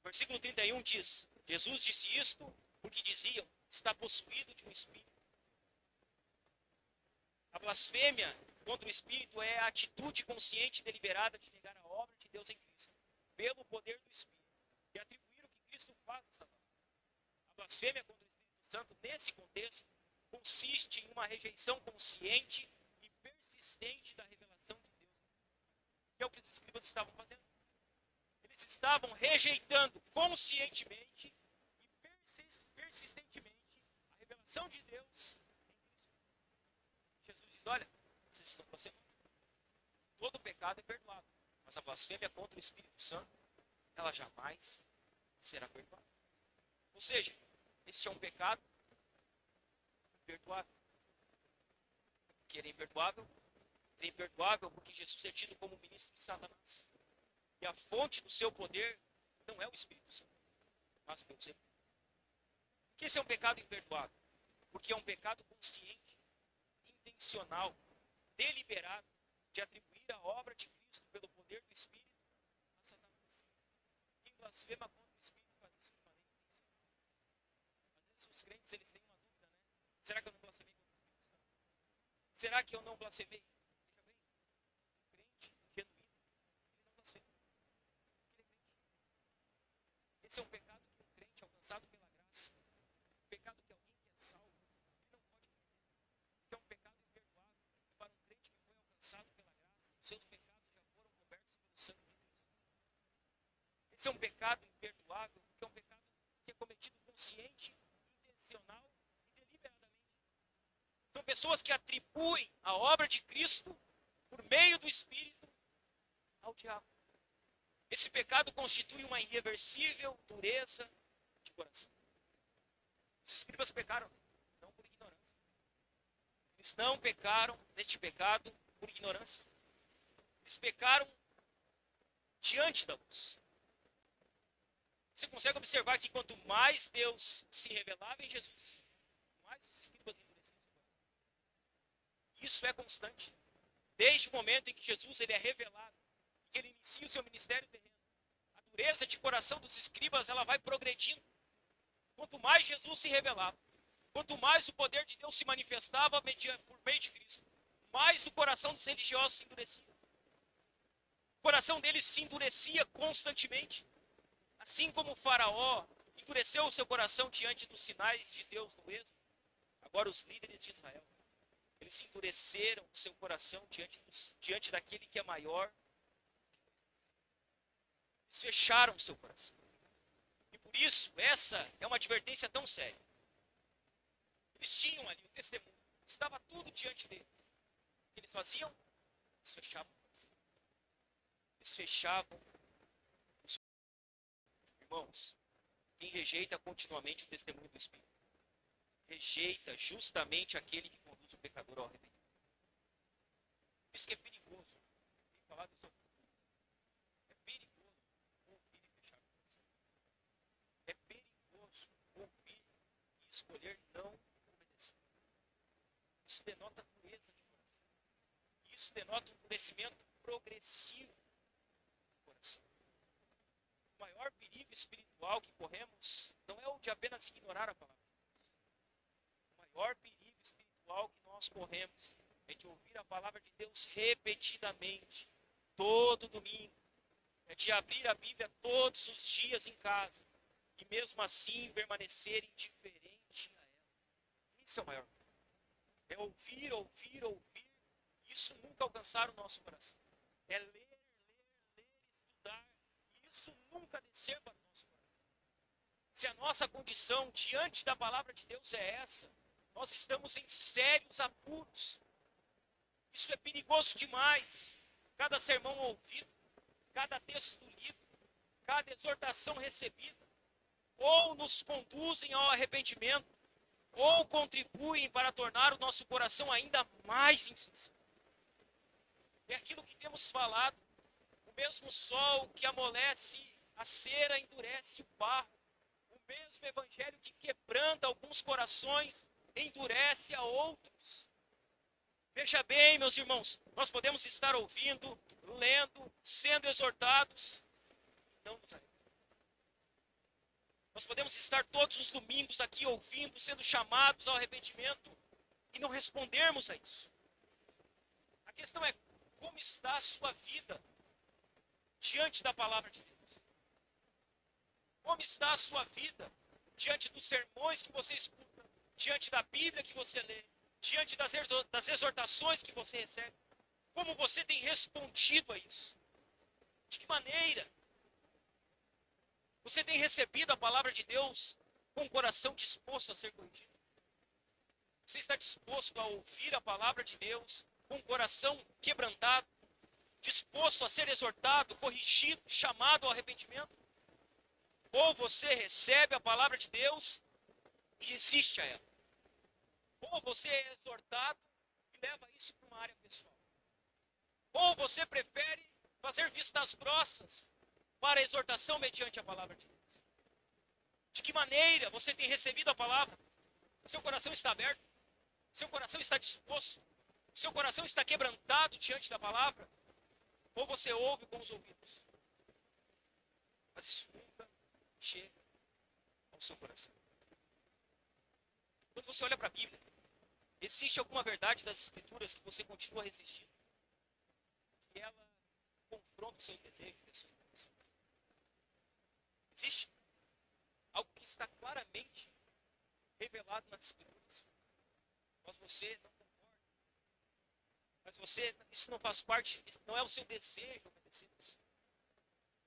Versículo 31 diz: Jesus disse isto porque diziam, está possuído de um espírito. A blasfêmia contra o espírito é a atitude consciente e deliberada de negar a obra de Deus em Cristo, pelo poder do espírito, e atribuir o que Cristo faz a Satanás. A blasfêmia contra o Espírito Santo, nesse contexto, consiste em uma rejeição consciente e persistente da revelação de Deus, que é o que os escribas estavam fazendo. Eles estavam rejeitando conscientemente e persistentemente a revelação de Deus em Cristo. Jesus diz, olha, vocês estão blasfemando. Todo pecado é perdoado, mas a blasfêmia contra o Espírito Santo, ela jamais será perdoada. Ou seja, este é um pecado imperdoável. Porque ele é imperdoável? Ele é imperdoável porque Jesus é tido como ministro de Satanás. E a fonte do seu poder não é o Espírito Santo, mas o Beuzebu. Por que esse é um pecado imperdoável? Porque é um pecado consciente, intencional, deliberado, de atribuir a obra de Cristo pelo poder do Espírito a Satanás. Quem blasfema contra o Espírito faz isso de maneira intencional. Às vezes os crentes eles têm uma dúvida, né? Será que eu não blasfemei contra o Espírito Santo? Será que eu não blasfemei? Veja bem, um crente genuíno, ele não blasfema. Porque ele é crente. Esse é um pecado que um crente alcançado pela graça, um pecado que alguém que é salvo, ele não pode cometer. Que é um pecado imperdoável para um crente que foi alcançado pela graça, os seus pecados já foram cobertos pelo sangue de Cristo. Esse é um pecado imperdoável porque é um pecado que é cometido consciente, intencional e deliberadamente. São pessoas que atribuem a obra de Cristo por meio do Espírito ao diabo. Esse pecado constitui uma irreversível dureza de coração. Os escribas pecaram não por ignorância. Eles não pecaram neste pecado por ignorância. Eles pecaram diante da luz. Você consegue observar que quanto mais Deus se revelava em Jesus, mais os escribas endureciam seu coração. Isso é constante. Desde o momento em que Jesus ele é revelado, que ele inicia o seu ministério terreno, a dureza de coração dos escribas ela vai progredindo. Quanto mais Jesus se revelava, quanto mais o poder de Deus se manifestava por meio de Cristo, mais o coração dos religiosos se endurecia. O coração deles se endurecia constantemente. Assim como o faraó endureceu o seu coração diante dos sinais de Deus no êxodo, agora os líderes de Israel, eles endureceram o seu coração diante daquele que é maior. Eles fecharam o seu coração. E por isso, essa é uma advertência tão séria. Eles tinham ali o testemunho, estava tudo diante deles. O que eles faziam? Eles fechavam o coração. Eles fechavam os irmãos. Quem rejeita continuamente o testemunho do Espírito, rejeita justamente aquele que conduz o pecador ao arrependimento. Isso que é perigoso. Tem falado isso alguns poucos. É perigoso ouvir e fechar o coração. É perigoso ouvir e escolher não obedecer. Isso denota pureza de coração. Isso denota um endurecimento progressivo do coração. O maior perigo espiritual que corremos não é o de apenas ignorar a palavra de Deus. O maior perigo espiritual que nós corremos é de ouvir a palavra de Deus repetidamente, todo domingo. É de abrir a Bíblia todos os dias em casa e mesmo assim permanecer indiferente a ela. Esse é o maior perigo. É ouvir, ouvir, ouvir. Isso nunca alcançar o nosso coração. É ler, estudar. E isso nunca descer para o nosso coração. Se a nossa condição diante da palavra de Deus é essa, nós estamos em sérios apuros. Isso é perigoso demais. Cada sermão ouvido, cada texto lido, cada exortação recebida, ou nos conduzem ao arrependimento, ou contribuem para tornar o nosso coração ainda mais insensível. É aquilo que temos falado. O mesmo sol que amolece a cera endurece o barro. O mesmo evangelho que quebranta alguns corações endurece a outros. Veja bem, meus irmãos, nós podemos estar ouvindo, lendo, sendo exortados, não nos arrependemos. Nós podemos estar todos os domingos aqui ouvindo, sendo chamados ao arrependimento e não respondermos a isso. A questão é como está a sua vida diante da palavra de Deus. Como está a sua vida diante dos sermões que você escuta, diante da Bíblia que você lê, diante das exortações que você recebe? Como você tem respondido a isso? De que maneira você tem recebido a palavra de Deus com o coração disposto a ser corrigido? Você está disposto a ouvir a palavra de Deus com o coração quebrantado, disposto a ser exortado, corrigido, chamado ao arrependimento? Ou você recebe a palavra de Deus e resiste a ela? Ou você é exortado e leva isso para uma área pessoal? Ou você prefere fazer vistas grossas para a exortação mediante a palavra de Deus? De que maneira você tem recebido a palavra? O seu coração está aberto? O seu coração está disposto? O seu coração está quebrantado diante da palavra? Ou você ouve com os ouvidos? Mas isso nunca chega ao seu coração. Quando você olha para a Bíblia, existe alguma verdade das Escrituras que você continua resistindo? Que ela confronta os seus desejos e as suas convicções? Existe algo que está claramente revelado nas Escrituras, mas você não concorda. Mas isso não faz parte, não é o seu desejo obedecer isso.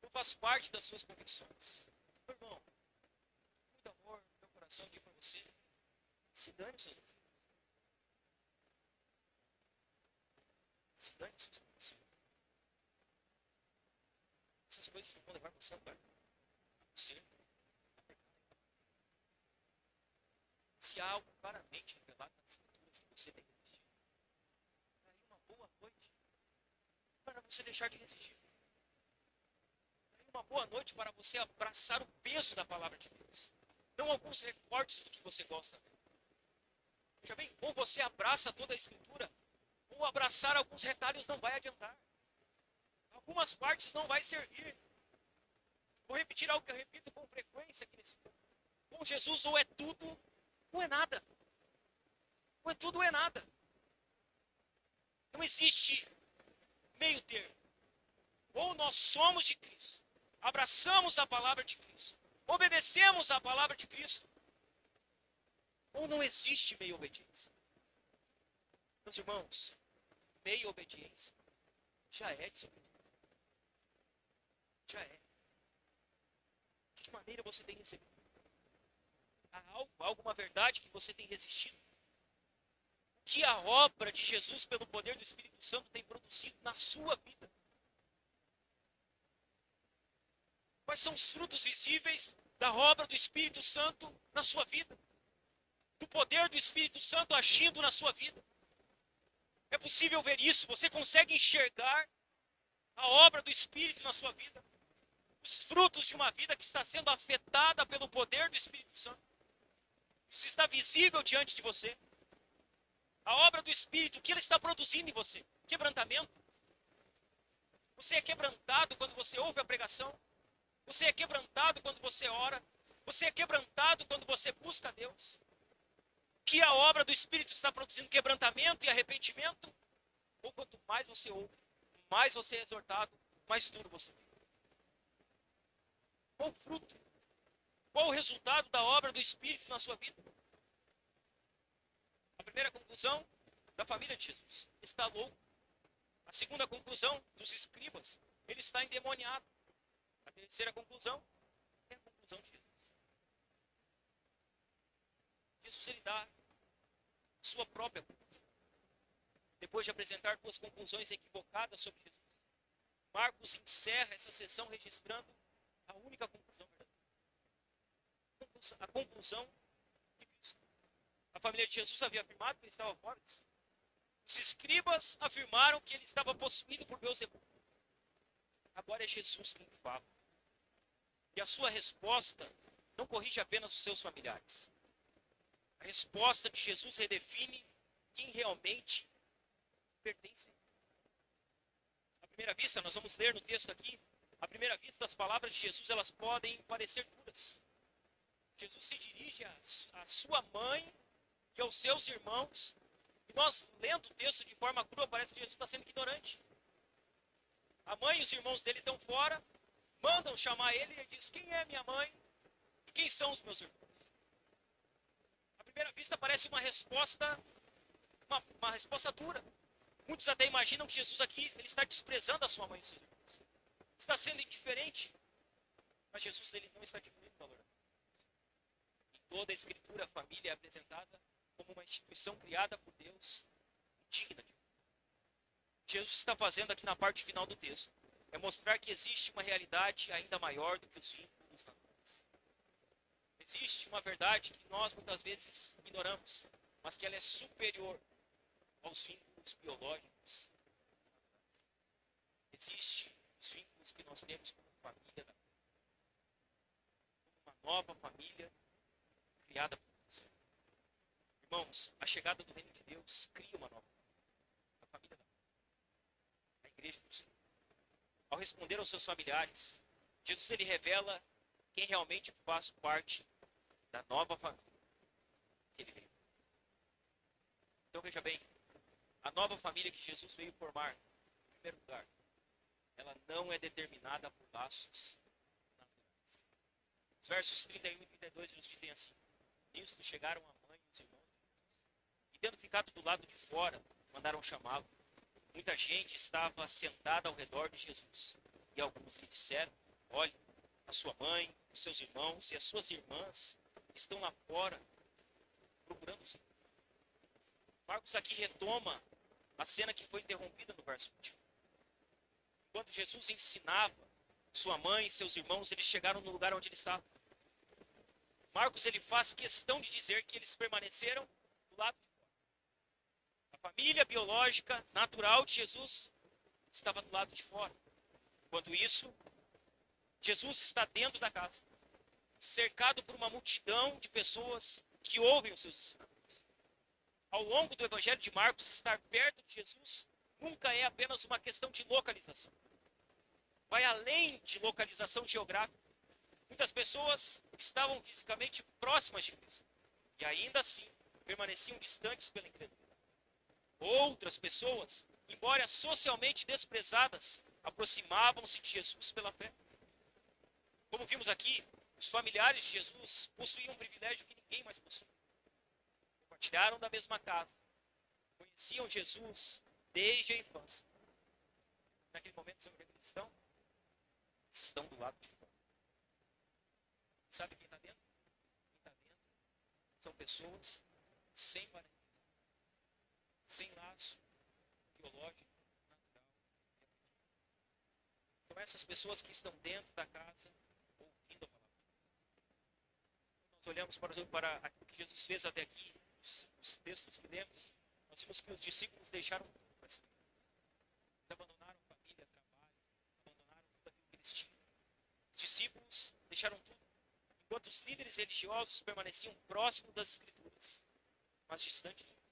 Não faz parte das suas convicções. Meu irmão, muito amor no meu coração, digo para você, se dane os seus desejos. Se dane os seus convicções. Essas coisas não vão levar você a lugar. Você se há algo claramente revelado nas Escrituras que você tem que resistir, daí uma boa noite para você deixar de resistir. Daí uma boa noite para você abraçar o peso da palavra de Deus. Não alguns recortes do que você gosta. Veja bem, ou você abraça toda a Escritura, ou abraçar alguns retalhos não vai adiantar. Algumas partes não vai servir. Vou repetir algo que eu repito com frequência aqui nesse ponto. Com Jesus, ou é tudo, ou é nada. Ou é tudo, ou é nada. Não existe meio termo. Ou nós somos de Cristo, abraçamos a palavra de Cristo, obedecemos a palavra de Cristo, ou não existe meia obediência. Meus irmãos, meia obediência já é desobediência. Já é. De que maneira você tem recebido? Há alguma verdade que você tem resistido? O que a obra de Jesus pelo poder do Espírito Santo tem produzido na sua vida? Quais são os frutos visíveis da obra do Espírito Santo na sua vida? Do poder do Espírito Santo agindo na sua vida? É possível ver isso? Você consegue enxergar a obra do Espírito na sua vida? Os frutos de uma vida que está sendo afetada pelo poder do Espírito Santo? Isso está visível diante de você? A obra do Espírito, o que ele está produzindo em você? Quebrantamento? Você é quebrantado quando você ouve a pregação? Você é quebrantado quando você ora? Você é quebrantado quando você busca a Deus? Que a obra do Espírito está produzindo quebrantamento e arrependimento? Ou quanto mais você ouve, mais você é exortado, mais duro você fica? Qual o fruto? Qual o resultado da obra do Espírito na sua vida? A primeira conclusão da família de Jesus: está louco. A segunda conclusão dos escribas: ele está endemoniado. A terceira conclusão é a conclusão de Jesus. Jesus, ele dá a sua própria conclusão. Depois de apresentar duas conclusões equivocadas sobre Jesus, Marcos encerra essa sessão registrando a única conclusão verdadeira. A conclusão de Cristo. A família de Jesus havia afirmado que ele estava fora de si. Os escribas afirmaram que ele estava possuído por Beelzebul. Agora é Jesus quem fala. E a sua resposta não corrige apenas os seus familiares. A resposta de Jesus redefine quem realmente pertence a ele. À primeira vista, nós vamos ler no texto aqui À primeira vista, as palavras de Jesus, elas podem parecer duras. Jesus se dirige à sua mãe e aos seus irmãos. E nós, lendo o texto de forma crua, parece que Jesus está sendo ignorante. A mãe e os irmãos dele estão fora, mandam chamar ele e ele diz: quem é minha mãe e quem são os meus irmãos? À primeira vista, parece uma resposta dura. Muitos até imaginam que Jesus aqui ele está desprezando a sua mãe e seus irmãos. Está sendo indiferente. Mas Jesus ele não está diminuindo o valor. Em toda a Escritura, a família é apresentada como uma instituição criada por Deus, digna de. Jesus está fazendo aqui na parte final do texto é mostrar que existe uma realidade ainda maior do que os vínculos naturais. Existe uma verdade que nós muitas vezes ignoramos, mas que ela é superior aos vínculos biológicos. Existem os vínculos que nós temos como família, como uma nova família criada por Deus. Irmãos, a chegada do reino de Deus cria uma nova família, a família da fé, a igreja do Senhor. Ao responder aos seus familiares, Jesus ele revela quem realmente faz parte da nova família que ele veio. Então veja bem, a nova família que Jesus veio formar, em primeiro lugar, ela não é determinada por laços naturais. Os versos 31 e 32 nos dizem assim: nisto chegaram a mãe e os irmãos de Jesus, e tendo ficado do lado de fora, mandaram chamá-lo. Muita gente estava sentada ao redor de Jesus, e alguns lhe disseram: olhe, a sua mãe, os seus irmãos e as suas irmãs estão lá fora procurando o Senhor. Marcos aqui retoma a cena que foi interrompida no verso 21. Enquanto Jesus ensinava, sua mãe e seus irmãos, eles chegaram no lugar onde ele estava. Marcos ele faz questão de dizer que eles permaneceram do lado de fora. A família biológica, natural de Jesus, estava do lado de fora. Enquanto isso, Jesus está dentro da casa, cercado por uma multidão de pessoas que ouvem os seus ensinamentos. Ao longo do Evangelho de Marcos, estar perto de Jesus nunca é apenas uma questão de localização. Vai além de localização geográfica. Muitas pessoas estavam fisicamente próximas de Cristo e ainda assim permaneciam distantes pela incredulidade. Outras pessoas, embora socialmente desprezadas, aproximavam-se de Jesus pela fé. Como vimos aqui, os familiares de Jesus possuíam um privilégio que ninguém mais possui. Compartilharam da mesma casa, conheciam Jesus desde a infância. Naquele momento, sabe onde é que eles estão? Eles estão do lado de fora. Sabe quem está dentro? Quem está dentro são pessoas sem parentesco, sem laço biológico, natural. São essas pessoas que estão dentro da casa ouvindo a palavra de Deus. Nós olhamos para aquilo que Jesus fez até aqui, os textos que lemos, nós vimos que os discípulos deixaram tudo para si. Eles abandonaram família, trabalho, abandonaram tudo aquilo que eles tinham. Os discípulos deixaram tudo, enquanto os líderes religiosos permaneciam próximos das Escrituras, mas distantes de Deus.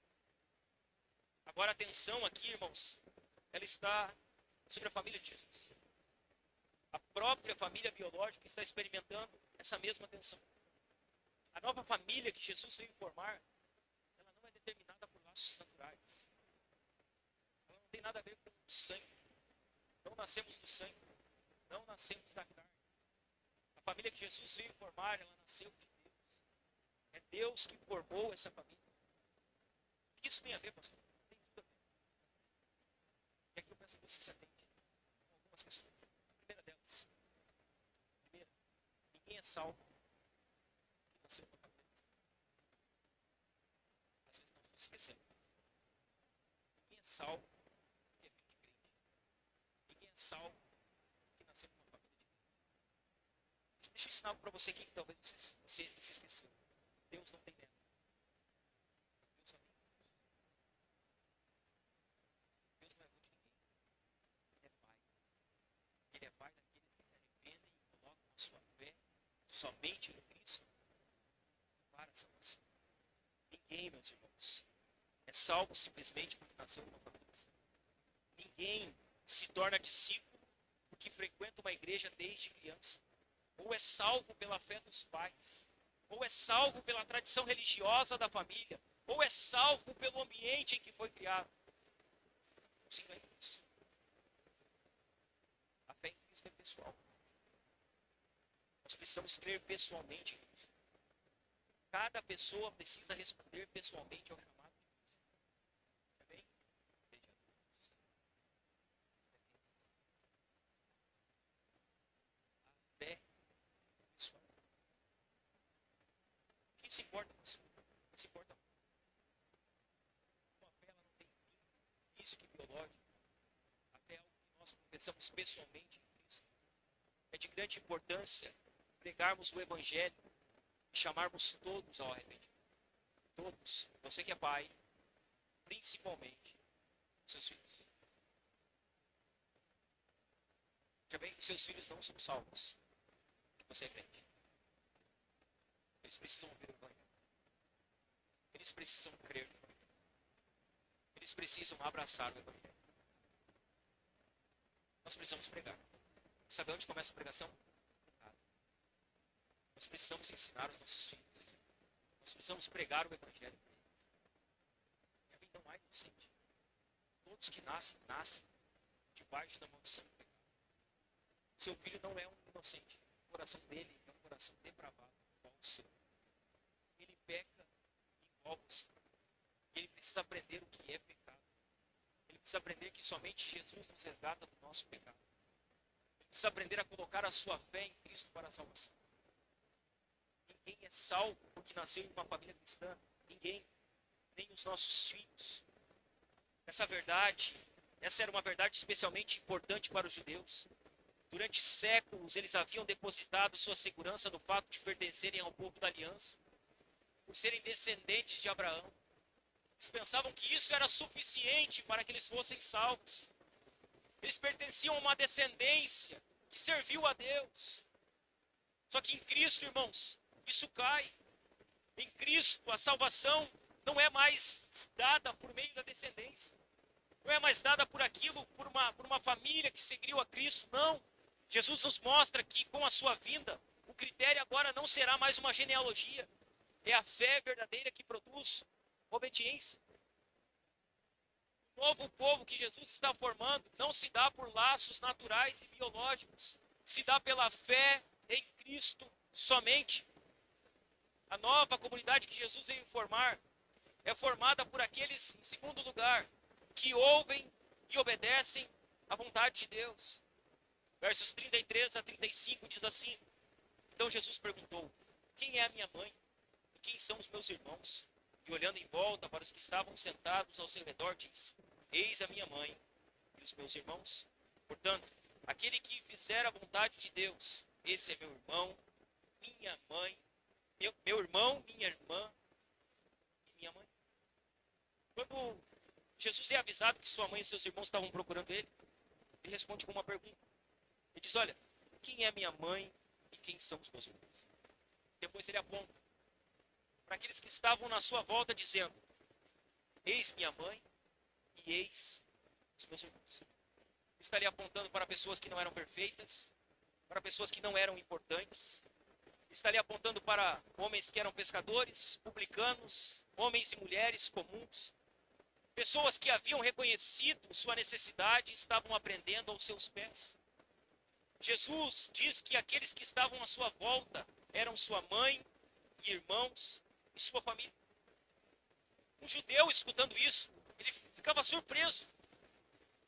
Agora a atenção aqui, irmãos, ela está sobre a família de Jesus. A própria família biológica está experimentando essa mesma tensão. A nova família que Jesus veio formar, ela não é determinada por laços naturais. Ela não tem nada a ver com o sangue. Não nascemos do sangue. Não nascemos da carne. A família que Jesus veio formar, ela nasceu de Deus. É Deus que formou essa família. O que isso tem a ver, pastor? Tem tudo a ver. E aqui eu peço que você se atente com algumas questões. A primeira delas. Ninguém é salvo que nasceu numa família cristã. Às vezes nós nos esquecemos. Ninguém é salvo que é filho de crente. Ninguém é salvo que nasceu numa família de crente. Deixa eu ensinar algo para você aqui que talvez você se esqueceu. Deus não tem neto. Deus só tem filhos. Deus não é avô de ninguém. Ele é pai. Ele é pai daqueles que se arrependem e colocam a sua fé somente em Cristo para a salvação. Ninguém, meus irmãos, é salvo simplesmente porque nasceu numa família cristã. Ninguém se torna discípulo o que frequenta uma igreja desde criança, ou é salvo pela fé dos pais, ou é salvo pela tradição religiosa da família, ou é salvo pelo ambiente em que foi criado. Não se engane nisso. A fé em Cristo é pessoal. Nós precisamos crer pessoalmente em Cristo. Cada pessoa precisa responder pessoalmente ao chamado de Cristo. Amém? Veja a Deus. A fé é pessoal. O que isso importa, pessoal? Não se importa muito. Uma fé ela não tem fim físico e biológico. A fé é algo que nós confessamos pessoalmente em Cristo. É de grande importância pregarmos o Evangelho e chamarmos todos ao arrependimento. Todos. Você que é pai, principalmente seus filhos. Já bem que seus filhos não são salvos. Você é crente. Eles precisam ouvir o Evangelho. Eles precisam crer no Evangelho. Eles precisam abraçar o Evangelho. Nós precisamos pregar. Sabe onde começa a pregação? Em casa. Nós precisamos ensinar os nossos filhos. Nós precisamos pregar o Evangelho para eles. Também não há inocente. Todos que nascem, nascem debaixo da maldição do pecado. Seu filho não é um inocente. O coração dele é um coração depravado, igual o seu. Ele peca igual você. Ele precisa aprender o que é pecado. Ele precisa aprender que somente Jesus nos resgata do nosso pecado. Ele precisa aprender a colocar a sua fé em Cristo para a salvação. Ninguém é salvo porque nasceu em uma família cristã. Ninguém. Nem os nossos filhos. Essa era uma verdade especialmente importante para os judeus. Durante séculos, eles haviam depositado sua segurança no fato de pertencerem ao povo da aliança, por serem descendentes de Abraão. Eles pensavam que isso era suficiente para que eles fossem salvos. Eles pertenciam a uma descendência que serviu a Deus. Só que em Cristo, irmãos, isso cai. Em Cristo, a salvação não é mais dada por meio da descendência. Não é mais dada por aquilo, por uma família que seguiu a Cristo, não. Jesus nos mostra que com a sua vinda, o critério agora não será mais uma genealogia. É a fé verdadeira que produz obediência. O novo povo que Jesus está formando não se dá por laços naturais e biológicos. Se dá pela fé em Cristo somente. A nova comunidade que Jesus veio formar é formada por aqueles, em segundo lugar, que ouvem e obedecem à vontade de Deus. Versos 33 a 35 diz assim: Então Jesus perguntou: Quem é a minha mãe? E quem são os meus irmãos? E olhando em volta para os que estavam sentados ao seu redor, diz: Eis a minha mãe e os meus irmãos. Portanto, aquele que fizer a vontade de Deus, esse é meu irmão, minha mãe, meu irmão, minha irmã e minha mãe. Quando Jesus é avisado que sua mãe e seus irmãos estavam procurando ele, ele responde com uma pergunta. Ele diz: olha, quem é minha mãe e quem são os meus irmãos? Depois ele aponta para aqueles que estavam na sua volta, dizendo: eis minha mãe e eis os meus irmãos. Estaria apontando para pessoas que não eram perfeitas, para pessoas que não eram importantes. Estaria apontando para homens que eram pescadores, publicanos, homens e mulheres comuns. Pessoas que haviam reconhecido sua necessidade e estavam aprendendo aos seus pés. Jesus diz que aqueles que estavam à sua volta eram sua mãe, irmãos e sua família. Um judeu, escutando isso, ele ficava surpreso.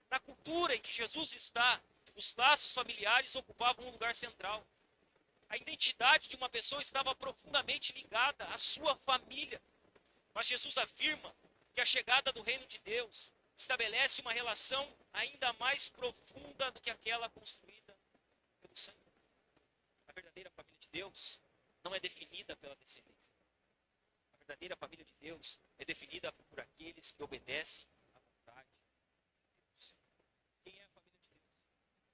Na cultura em que Jesus está, os laços familiares ocupavam um lugar central. A identidade de uma pessoa estava profundamente ligada à sua família. Mas Jesus afirma que a chegada do reino de Deus estabelece uma relação ainda mais profunda do que aquela construída pelo sangue. A verdadeira família de Deus não é definida pela descendência. A verdadeira família de Deus é definida por aqueles que obedecem à vontade de Deus. Quem é a família de Deus?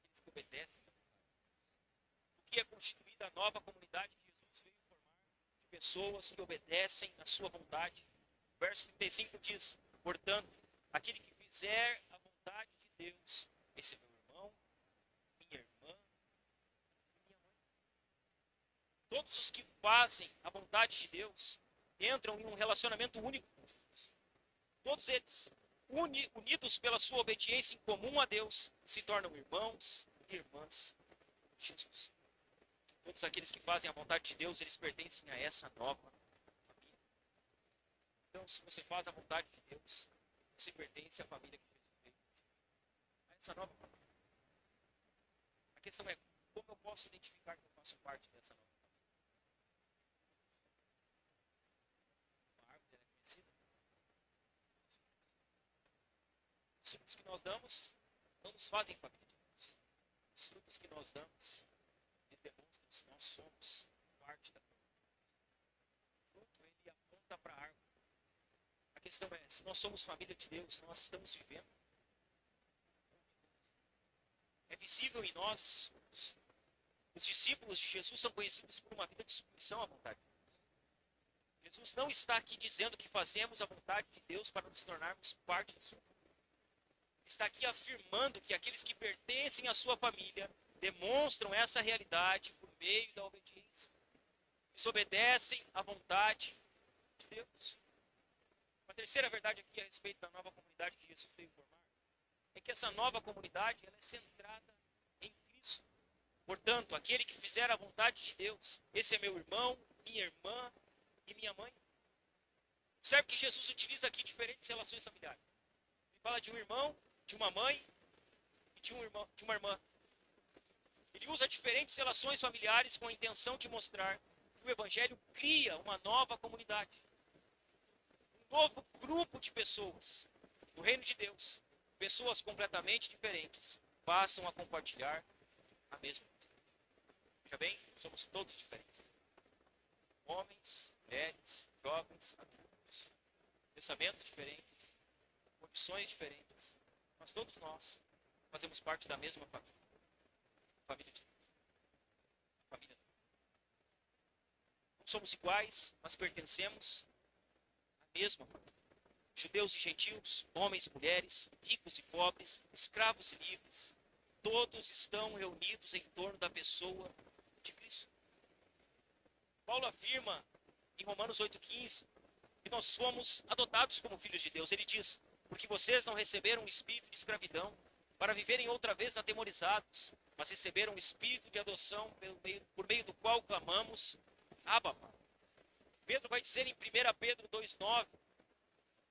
Aqueles que obedecem à vontade de Deus. O que é constituída a nova comunidade que Jesus veio formar de pessoas que obedecem à sua vontade. Verso 35 diz: portanto, aquele que fizer a vontade de Deus, esse é meu irmão, minha Todos os que fazem a vontade de Deus entram em um relacionamento único com Deus. Todos eles, unidos pela sua obediência em comum a Deus, se tornam irmãos e irmãs de Jesus. Todos aqueles que fazem a vontade de Deus, eles pertencem a essa nova família. Então, se você faz a vontade de Deus, você pertence à família que Jesus veio. A essa nova família. A questão é, como eu posso identificar que eu faço parte dessa nova família? Uma árvore é conhecida. Os frutos que nós damos não nos fazem família de Deus. Os frutos que nós damos, eles demonstram se nós somos parte da família. O fruto, ele aponta para a árvore. A questão é, se nós somos família de Deus, nós estamos vivendo. É visível em nós esses frutos. Os discípulos de Jesus são conhecidos por uma vida de submissão à vontade de Deus. Jesus não está aqui dizendo que fazemos a vontade de Deus para nos tornarmos parte da sua família. Está aqui afirmando que aqueles que pertencem à sua família demonstram essa realidade por meio da obediência. Eles obedecem à vontade de Deus. Uma terceira verdade aqui a respeito da nova comunidade que Jesus veio formar é que essa nova comunidade ela é centrada em Cristo. Portanto, aquele que fizer a vontade de Deus, esse é meu irmão, minha irmã e minha mãe. Observe que Jesus utiliza aqui diferentes relações familiares. Ele fala de um irmão, de uma mãe e de uma irmã. Ele usa diferentes relações familiares com a intenção de mostrar que o Evangelho cria uma nova comunidade. Um novo grupo de pessoas no reino de Deus. Pessoas completamente diferentes passam a compartilhar a mesma vida. Veja bem, somos todos diferentes. Homens, mulheres, jovens, adultos. Pensamentos diferentes, condições diferentes. Mas todos nós fazemos parte da mesma família. Família de Deus. Família de Deus. Não somos iguais, mas pertencemos à mesma família. Judeus e gentios, homens e mulheres, ricos e pobres, escravos e livres, todos estão reunidos em torno da pessoa de Cristo. Paulo afirma em Romanos 8,15 que nós fomos adotados como filhos de Deus. Ele diz, porque vocês não receberam o espírito de escravidão para viverem outra vez atemorizados, mas receberam o espírito de adoção por meio do qual clamamos, Abba, Pai. Pedro vai dizer em 1 Pedro 2,9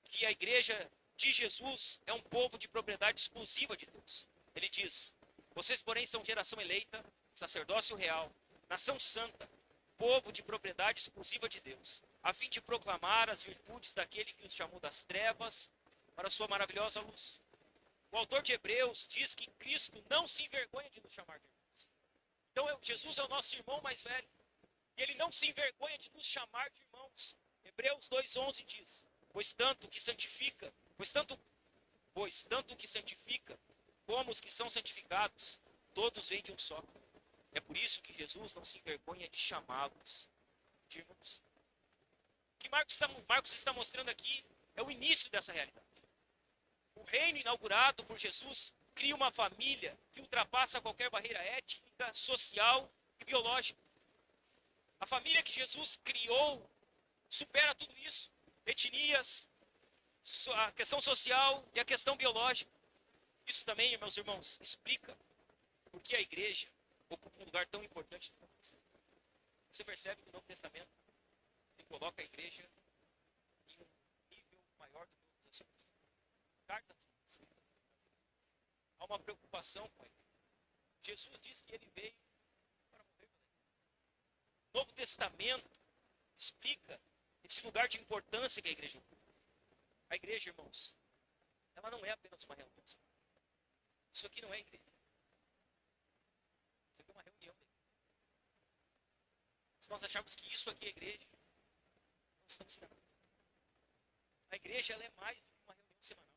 que a igreja de Jesus é um povo de propriedade exclusiva de Deus. Ele diz, vocês porém são geração eleita, sacerdócio real, nação santa, povo de propriedade exclusiva de Deus, a fim de proclamar as virtudes daquele que os chamou das trevas para a sua maravilhosa luz. O autor de Hebreus diz que Cristo não se envergonha de nos chamar de irmãos. Então Jesus é o nosso irmão mais velho, e ele não se envergonha de nos chamar de irmãos. Hebreus 2,11 diz, pois tanto que santifica, como os que são santificados, todos vêm de um só. É por isso que Jesus não se envergonha de chamá-los de irmãos. O que Marcos está mostrando aqui é o início dessa realidade. O reino inaugurado por Jesus cria uma família que ultrapassa qualquer barreira étnica, social e biológica. A família que Jesus criou supera tudo isso. Etnias, a questão social e a questão biológica. Isso também, meus irmãos, explica por que a igreja ocupa um lugar tão importante no Novo Testamento. Você percebe que o Novo Testamento ele coloca a igreja em um nível maior do que outras coisas. Cartas escritas. Há uma preocupação com a igreja. Jesus diz que ele veio para morrer pela igreja. O Novo Testamento explica esse lugar de importância que a igreja ocupa. A igreja, irmãos, ela não é apenas uma reunião. Isso aqui não é igreja. Isso aqui é uma reunião da igreja. Se nós acharmos que isso aqui é igreja, nós estamos enganados. A igreja ela é mais do que uma reunião semanal.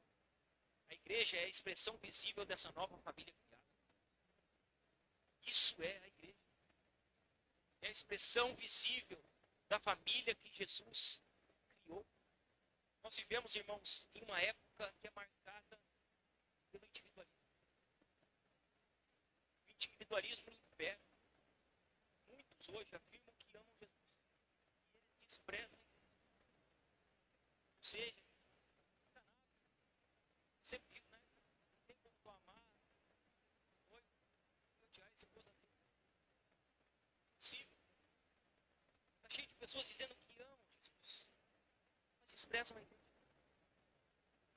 A igreja é a expressão visível dessa nova família criada. Isso é a igreja. É a expressão visível da família que Jesus criou. Nós vivemos, irmãos, em uma época que é marcada pelo individualismo. O individualismo impera. Muitos hoje afirmam que amam desprezam. Ou seja, você viu, né? Não tem como tu amar foi odiar a esposa dele. Impossível. Está cheio de pessoas dizendo que amam Jesus, mas desprezam a igreja.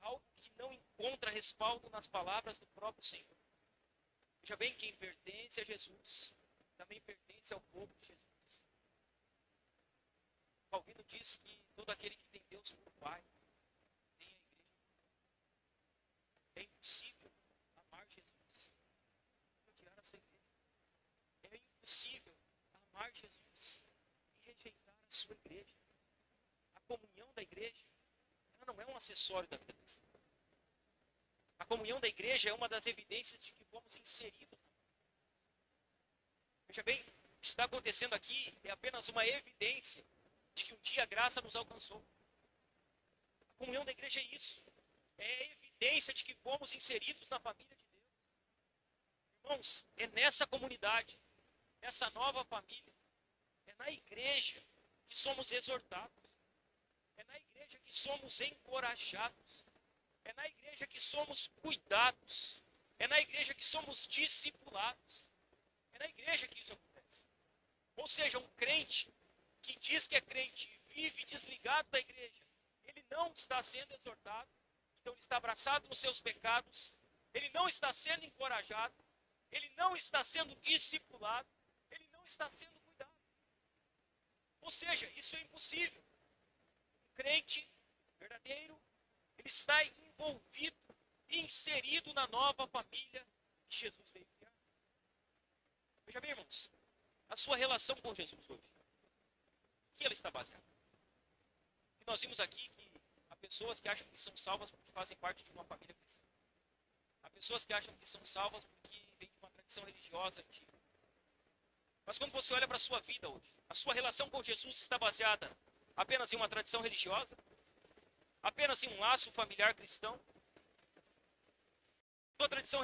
Algo que não encontra respaldo nas palavras do próprio Senhor. Veja bem, quem pertence a Jesus também pertence ao povo de Jesus. Calvino diz que todo aquele que tem Deus por Pai tem a igreja. É impossível amar Jesus e odiar a sua igreja. É impossível amar Jesus e rejeitar a sua igreja. A comunhão da igreja, ela não é um acessório da vida cristã. A comunhão da igreja é uma das evidências de que fomos inseridos. Veja bem, o que está acontecendo aqui é apenas uma evidência de que um dia a graça nos alcançou. A comunhão da igreja é isso. É evidência de que fomos inseridos na família de Deus. Irmãos, é nessa comunidade, nessa nova família, é na igreja que somos exortados. É na igreja que somos encorajados. É na igreja que somos cuidados. É na igreja que somos discipulados. É na igreja que isso acontece. Ou seja, um crente que diz que é crente e vive desligado da igreja, ele não está sendo exortado, então ele está abraçado nos seus pecados, ele não está sendo encorajado, ele não está sendo discipulado, ele não está sendo cuidado. Ou seja, isso é impossível. Um crente verdadeiro, ele está envolvido e inserido na nova família que Jesus veio criar. Veja bem, irmãos, a sua relação com Jesus hoje, o que ela está baseada? E nós vimos aqui que há pessoas que acham que são salvas porque fazem parte de uma família cristã. Há pessoas que acham que são salvas porque vêm de uma tradição religiosa antiga. Mas quando você olha para a sua vida hoje, a sua relação com Jesus está baseada apenas em uma tradição religiosa? Apenas em um laço familiar cristão? Sua tradição